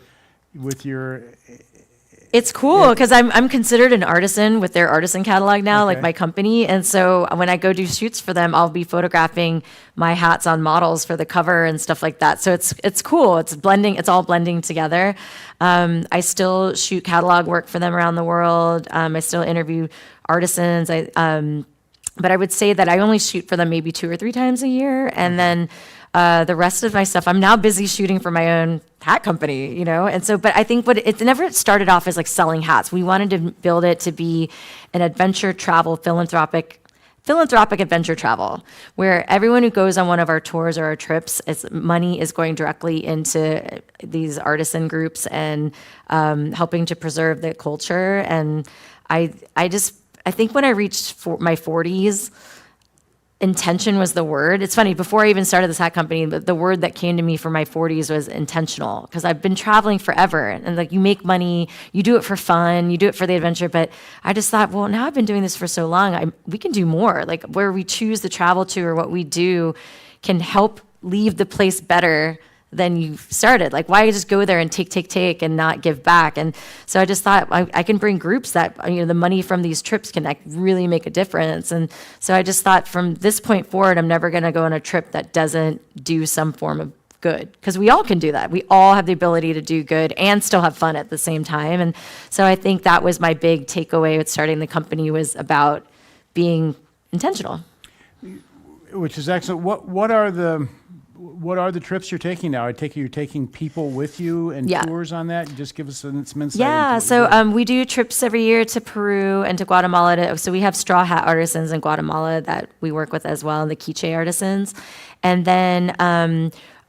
It's cool because I'm considered an artisan with their artisan catalog now, my company. And so when I go do shoots for them, I'll be photographing my hats on models for the cover and stuff like that. So it's cool. It's blending. It's all blending together. I still shoot catalog work for them around the world. I still interview artisans. But I would say that I only shoot for them maybe 2 or 3 times a year. And then the rest of my stuff, I'm now busy shooting for my own hat company, And so, but I think it never started off as selling hats. We wanted to build it to be an adventure travel, philanthropic adventure travel, where everyone who goes on one of our tours or our trips, money is going directly into these artisan groups and helping to preserve the culture. And I think when I reached my 40s, intention was the word. It's funny, before I even started this hat company, the word that came to me for my 40s was intentional, because I've been traveling forever, and you make money, you do it for fun, you do it for the adventure, but I just thought, well, now I've been doing this for so long, we can do more. Where we choose to travel to or what we do can help leave the place better than you started. Why just go there and take and not give back? And so I just thought I can bring groups that, the money from these trips can really make a difference. And so I just thought from this point forward, I'm never going to go on a trip that doesn't do some form of good, because we all can do that. We all have the ability to do good and still have fun at the same time. And so I think that was my big takeaway with starting the company, was about being intentional. Which is excellent. What are the trips you're taking now? I take it you're taking people with you and Yeah. tours on that. Just give us some insight. Yeah, into what you're so doing. we do trips every year to Peru and to Guatemala. So we have straw hat artisans in Guatemala that we work with as well, and the quiche artisans. And then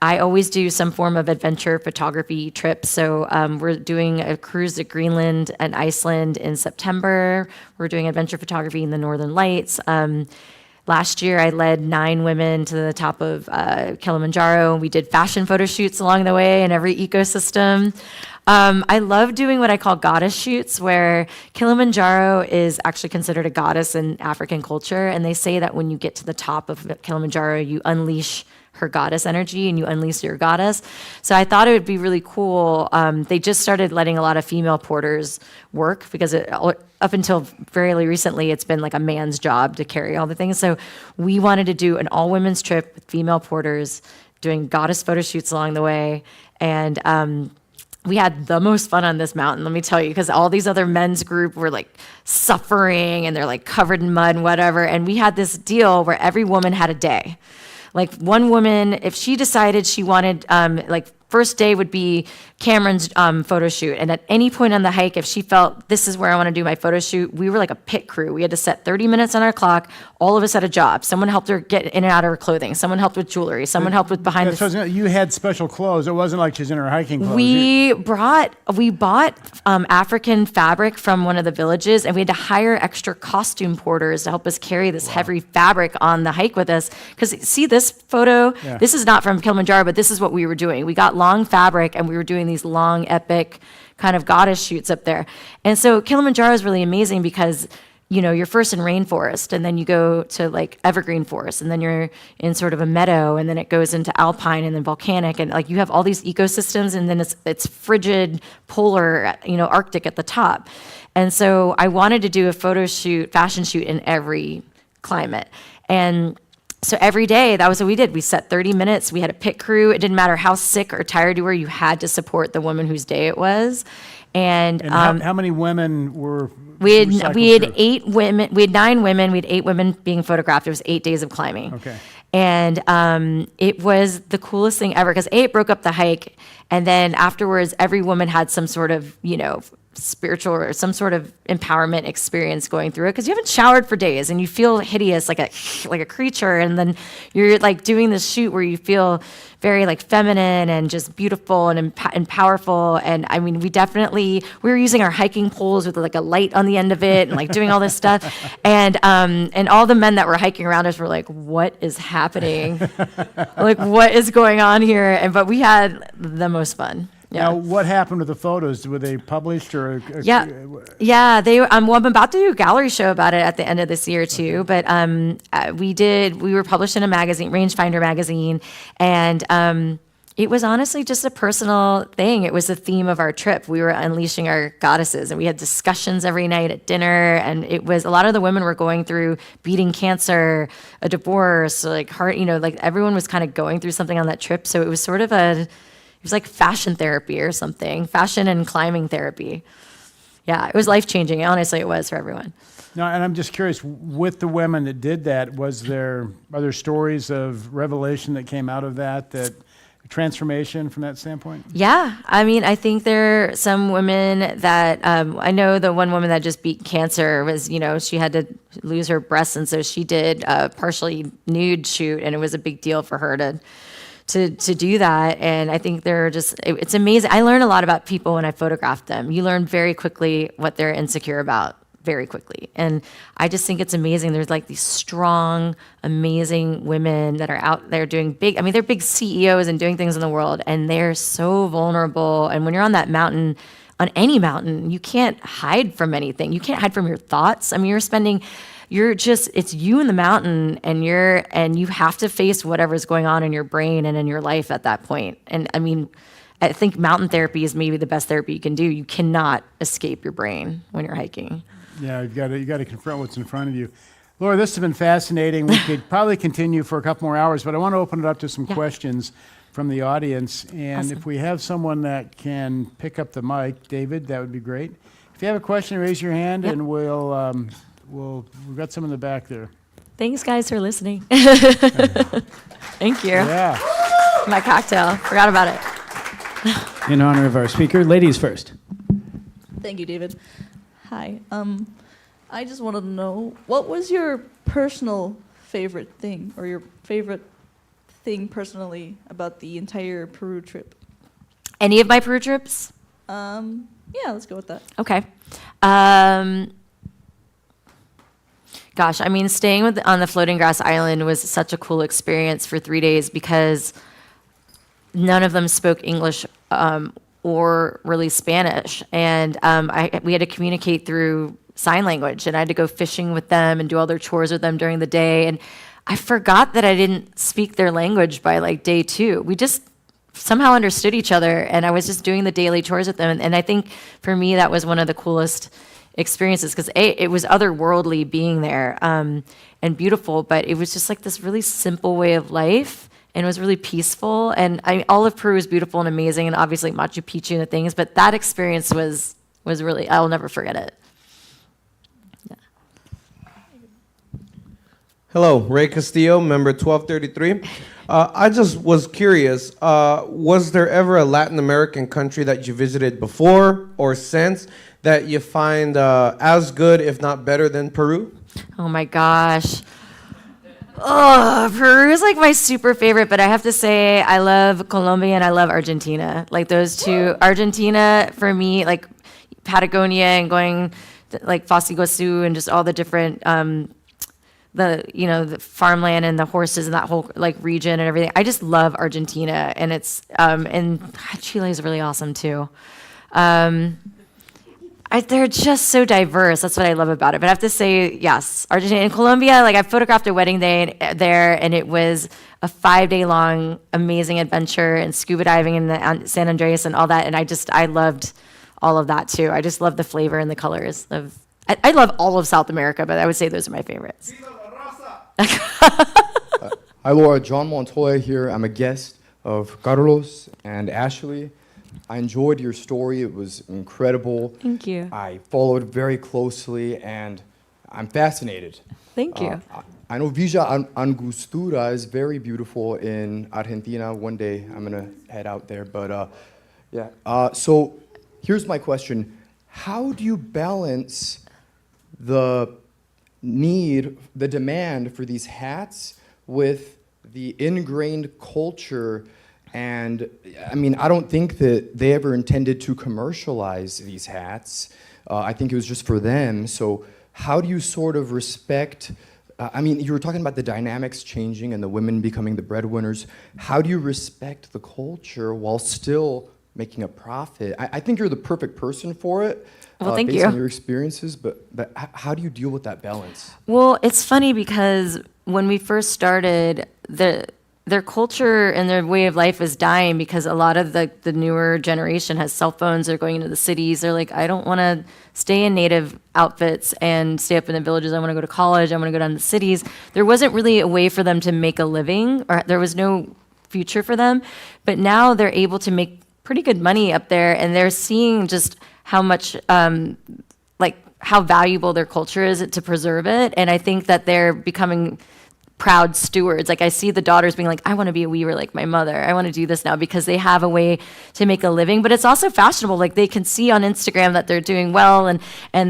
I always do some form of adventure photography trip. So we're doing a cruise to Greenland and Iceland in September. We're doing adventure photography in the Northern Lights. Last year, I led 9 women to the top of Kilimanjaro. We did fashion photo shoots along the way in every ecosystem. I love doing what I call goddess shoots, where Kilimanjaro is actually considered a goddess in African culture. And they say that when you get to the top of Kilimanjaro, you unleash her goddess energy and you unleash your goddess. So I thought it would be really cool. They just started letting a lot of female porters work because up until fairly recently, it's been like a man's job to carry all the things. So we wanted to do an all women's trip with female porters doing goddess photo shoots along the way. And we had the most fun on this mountain, let me tell you, because all these other men's group were like suffering and they're like covered in mud and whatever. And we had this deal where every woman had a day. Like one woman, if she decided she wanted, first day would be Cameron's photo shoot. And at any point on the hike, if she felt this is where I want to do my photo shoot, we were like a pit crew. We had to set 30 minutes on our clock. All of us had a job. Someone helped her get in and out of her clothing. Someone helped with jewelry. Someone helped with behind the scenes. You had special clothes. It wasn't like she's in her hiking clothes. We bought African fabric from one of the villages, and we had to hire extra costume porters to help us carry this heavy fabric on the hike with us. Because see this photo? Yeah. This is not from Kilimanjaro, but this is what we were doing. We got long fabric, and we were doing these long, epic kind of goddess shoots up there. And so Kilimanjaro is really amazing because you're first in rainforest, and then you go to like evergreen forest, and then you're in sort of a meadow, and then it goes into alpine and then volcanic, and like you have all these ecosystems, and then it's frigid, polar, Arctic at the top. And so I wanted to do a photo shoot, fashion shoot in every climate. And so every day, that was what we did. We set 30 minutes. We had a pit crew. It didn't matter how sick or tired you were. You had to support the woman whose day it was. And how many women were? We had through? 8 women. We had 9 women. We had 8 women being photographed. It was 8 days of climbing. Okay. And it was the coolest thing ever because it broke up the hike, and then afterwards, every woman had some sort of spiritual or some sort of empowerment experience going through it because you haven't showered for days and you feel hideous like a creature, and then you're like doing this shoot where you feel very like feminine and just beautiful and powerful. And I mean, we were using our hiking poles with like a light on the end of it and like doing all this stuff, and all the men that were hiking around us were like, what is happening? Like, what is going on here? But we had the most fun. Yeah. Now, what happened with the photos? Were they published or? Yeah. They. Well, I'm about to do a gallery show about it at the end of this year too. But we were published in a magazine, Rangefinder magazine, and it was honestly just a personal thing. It was the theme of our trip. We were unleashing our goddesses, and we had discussions every night at dinner. And it was a lot of the women were going through beating cancer, a divorce, like heart. Like everyone was kind of going through something on that trip. So it was sort of it was like fashion therapy or something, fashion and climbing therapy. Yeah, it was life-changing. Honestly, it was for everyone. No, and I'm just curious, with the women that did that, are there stories of revelation that came out of that transformation from that standpoint? Yeah, I mean, I think there are some women that, I know the one woman that just beat cancer was, she had to lose her breasts, and so she did a partially nude shoot, and it was a big deal for her to do that. And I think it's amazing. I learn a lot about people when I photograph them. You learn very quickly what they're insecure about very quickly. And I just think it's amazing. There's like these strong, amazing women that are out there doing they're big CEOs and doing things in the world, and they're so vulnerable. And when you're on that mountain, on any mountain, you can't hide from anything. You can't hide from your thoughts. I mean, it's you in the mountain, and you have to face whatever's going on in your brain and in your life at that point. And I mean, I think mountain therapy is maybe the best therapy you can do. You cannot escape your brain when you're hiking. Yeah, you got to confront what's in front of you. Laura, this has been fascinating. We could probably continue for a couple more hours, but I want to open it up to some questions from the audience. And Awesome. If we have someone that can pick up the mic, David, that would be great. If you have a question, raise your hand, and we've got some in the back there. Thanks, guys, for listening. Thank you. Yeah. My cocktail. Forgot about it. In honor of our speaker, ladies first. Thank you, David. Hi. I just wanted to know, what was your personal favorite thing, or your favorite thing personally about the entire Peru trip? Any of my Peru trips? Yeah, let's go with that. Okay. Gosh, I mean, staying on the floating grass island was such a cool experience for 3 days because none of them spoke English or really Spanish. And we had to communicate through sign language, and I had to go fishing with them and do all their chores with them during the day. And I forgot that I didn't speak their language by like day 2. We just somehow understood each other, and I was just doing the daily chores with them. And I think for me, that was one of the coolest experiences because it was otherworldly being there and beautiful, but it was just like this really simple way of life, and it was really peaceful. And all of Peru is beautiful and amazing, and obviously Machu Picchu and the things, but that experience was really, I'll never forget it. Hello, Ray Castillo, member 1233. I just was curious, was there ever a Latin American country that you visited before or since that you find as good, if not better than Peru? Oh my gosh. Oh, Peru is like my super favorite, but I have to say I love Colombia and I love Argentina. Like those two. Argentina, for me, like Patagonia and going to, like Foz do Iguazu and just all the different the farmland and the horses and that whole like region and everything. I just love Argentina, and it's and Chile is really awesome too. They're just so diverse. That's what I love about it. But I have to say, yes, Argentina and Colombia. Like I photographed a wedding day there, and it was a 5-day long amazing adventure and scuba diving in the San Andreas and all that. And I loved all of that too. I just love the flavor and the colors of. I love all of South America, but I would say those are my favorites. Hi, Laura. John Montoya here. I'm a guest of Carlos and Ashley. I enjoyed your story. It was incredible. Thank you. I followed very closely, and I'm fascinated. Thank you. I know Villa Angostura is very beautiful in Argentina. One day I'm going to head out there. But yeah. So here's my question. How do you balance the demand for these hats with the ingrained culture? And I mean, I don't think that they ever intended to commercialize these hats. I think it was just for them. So how do you sort of respect, I mean, you were talking about the dynamics changing and the women becoming the breadwinners. How do you respect the culture while still making a profit? I think you're the perfect person for it. Well, thank based you. on your experiences, but how do you deal with that balance? Well, it's funny because when we first started, their culture and their way of life is dying because a lot of the newer generation has cell phones. They're going into the cities. They're like, I don't want to stay in native outfits and stay up in the villages. I want to go to college. I want to go down to the cities. There wasn't really a way for them to make a living, or there was no future for them. But now they're able to make pretty good money up there, and they're seeing just how much, like how valuable their culture is to preserve it. And I think that they're becoming proud stewards. Like I see the daughters being like, I want to be a weaver like my mother. I want to do this now because they have a way to make a living, but it's also fashionable. Like they can see on Instagram that they're doing well, and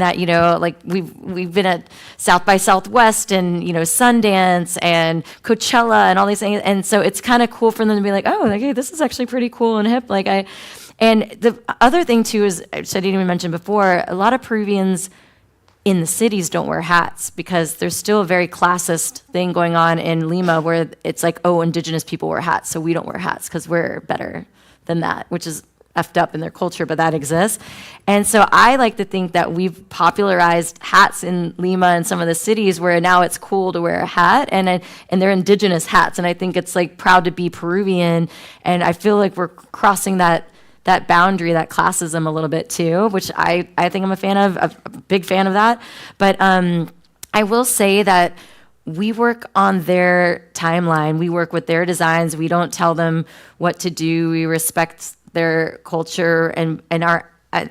that, you know, like we've been at South by Southwest and, you know, Sundance and Coachella and all these things. And so it's kind of cool for them to be like, oh, like, hey, this is actually pretty cool and hip. And the other thing too is, which I didn't even mention before, a lot of Peruvians in the cities don't wear hats because there's still a very classist thing going on in Lima where it's like, oh, indigenous people wear hats, so we don't wear hats because we're better than that, which is effed up in their culture, but that exists. And so I like to think that we've popularized hats in Lima and some of the cities where now it's cool to wear a hat, and they're indigenous hats. And I think it's like proud to be Peruvian, and I feel like we're crossing that boundary, that classism a little bit too, which I think I'm a fan of, a big fan of that. But I will say that we work on their timeline. We work with their designs. We don't tell them what to do. We respect their culture and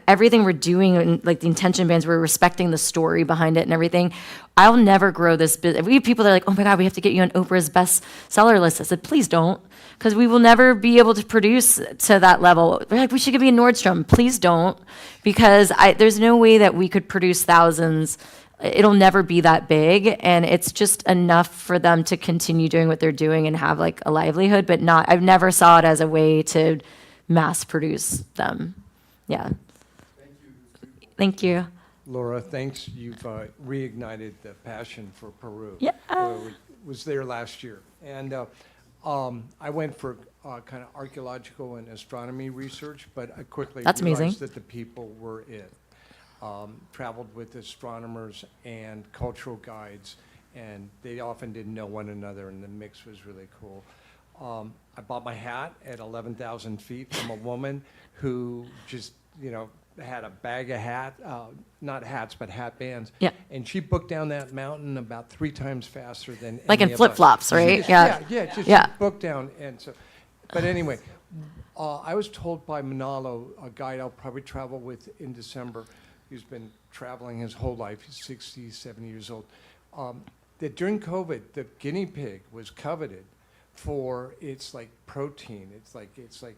everything we're doing, and like the intention bands, we're respecting the story behind it and everything. I'll never grow this business. We have people that are like, oh my God, we have to get you on Oprah's bestseller list. I said, please don't, because we will never be able to produce to that level. They're like, we should be in Nordstrom. Please don't, because there's no way that we could produce thousands. It'll never be that big, and it's just enough for them to continue doing what they're doing and have like a livelihood, but not, I've never saw it as a way to mass produce them. Yeah. Thank you. Laura, thanks. You've reignited the passion for Peru. Yeah. Was there last year. And I went for kind of archaeological and astronomy research, but I quickly That's realized amazing. that the people were it. Traveled with astronomers and cultural guides, and they often didn't know one another, and the mix was really cool. I bought my hat at 11,000 feet from a woman who just, had a bag of not hats, but hat bands. Yeah. And she booked down that mountain about 3 times faster than Like any in of us. flip-flops, She right? just- Yeah. Yeah, just booked down. And so, but anyway, I was told by Manalo, a guide I'll probably travel with in December, who's been traveling his whole life, he's 67 years old, that during COVID, the guinea pig was coveted for its like protein. It's like,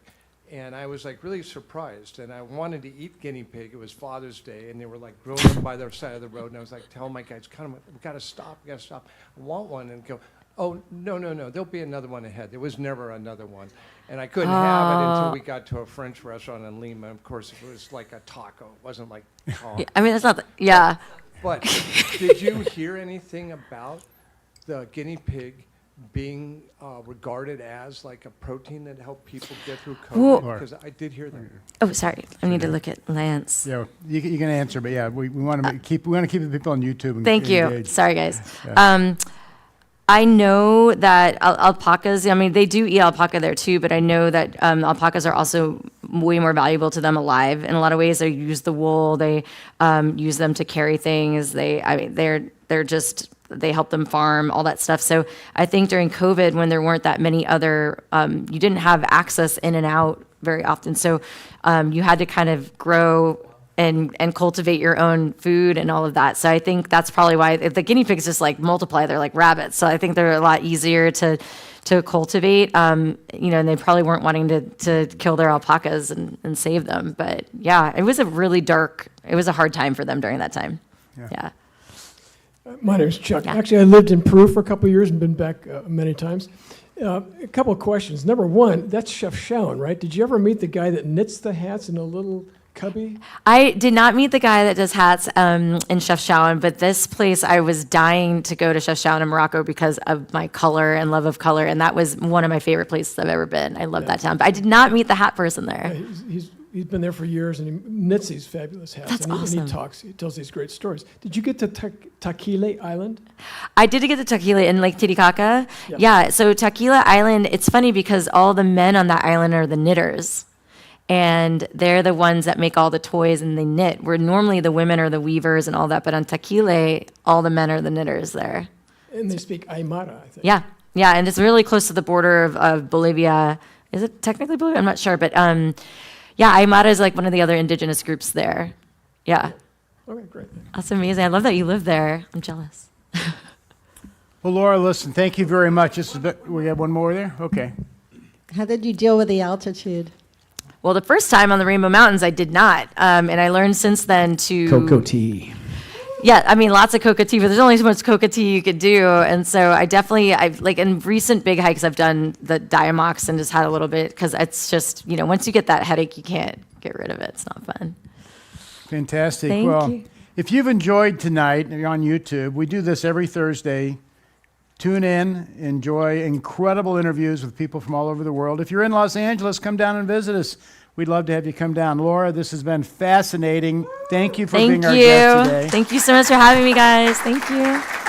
and I was like really surprised, and I wanted to eat guinea pig. It was Father's Day, and they were like grilling them by the side of the road, and I was like telling my guys, we gotta stop. I want one, and go, oh, no, there'll be another one ahead. There was never another one. And I couldn't have it until we got to a French restaurant in Lima. Of course, it was like a taco. It wasn't like, Yeah, I mean, it's not, yeah. But did you hear anything about the guinea pig being regarded as like a protein that helped people get through Well- COVID? Because I did hear that. Oh, sorry. I need to look at Lance. Yeah, you can answer, but yeah, we want to keep the people on YouTube Thank you. engaged. Sorry, guys. Yeah. I know that alpacas, I mean, they do eat alpaca there too, but I know that alpacas are also way more valuable to them alive in a lot of ways. They use the wool, they use them to carry things. They're just, they help them farm, all that stuff. So I think during COVID, when there weren't that many other, you didn't have access in and out very often. So you had to kind of grow and cultivate your own food and all of that. So I think that's probably why the guinea pigs just like multiply. They're like rabbits. So I think they're a lot easier to cultivate, and they probably weren't wanting to kill their alpacas and save them. But yeah, it was a hard time for them during that time. Yeah. My name's Chuck. Yeah. Actually, I lived in Peru for a couple of years and been back many times. A couple of questions. Number one, that's Chef Shawn, right? Did you ever meet the guy that knits the hats in a little cubby? I did not meet the guy that does hats in Chef Shawn, but this place, I was dying to go to Chef Shawn in Morocco because of my color and love of color, and that was one of my favorite places I've ever been. I love that town. But I did not meet the hat person there. He's been there for years, and he knits these fabulous hats. That's and awesome. He tells these great stories. Did you get to Taquile Island? I did get to Tequila in Lake Titicaca. Yeah. Yeah, so Tequila Island, it's funny because all the men on that island are the knitters. And they're the ones that make all the toys and they knit, where normally the women are the weavers and all that. But on Tequila, all the men are the knitters there. And they speak Aymara, I think. Yeah, and it's really close to the border of Bolivia. Is it technically Bolivia? I'm not sure. But yeah, Aymara is like one of the other indigenous groups there. Yeah. Okay, great. That's amazing. I love that you live there. I'm jealous. Well, Laura, listen, thank you very much. We have one more there? Okay. How did you deal with the altitude? Well, the first time on the Rainbow Mountains, I did not. And I learned since then to... Cocoa tea. Yeah, I mean, lots of coca tea, but there's only so much coca tea you could do. And so I've like in recent big hikes, I've done the Diamox and just had a little bit, because it's just, once you get that headache, you can't get rid of it. It's not fun. Fantastic. Thank well, you. if you've enjoyed tonight, you're on YouTube. We do this every Thursday. Tune in, enjoy incredible interviews with people from all over the world. If you're in Los Angeles, come down and visit us. We'd love to have you come down. Laura, this has been fascinating. Thank you for being our guest today. Thank you so much for having me, guys. Thank you.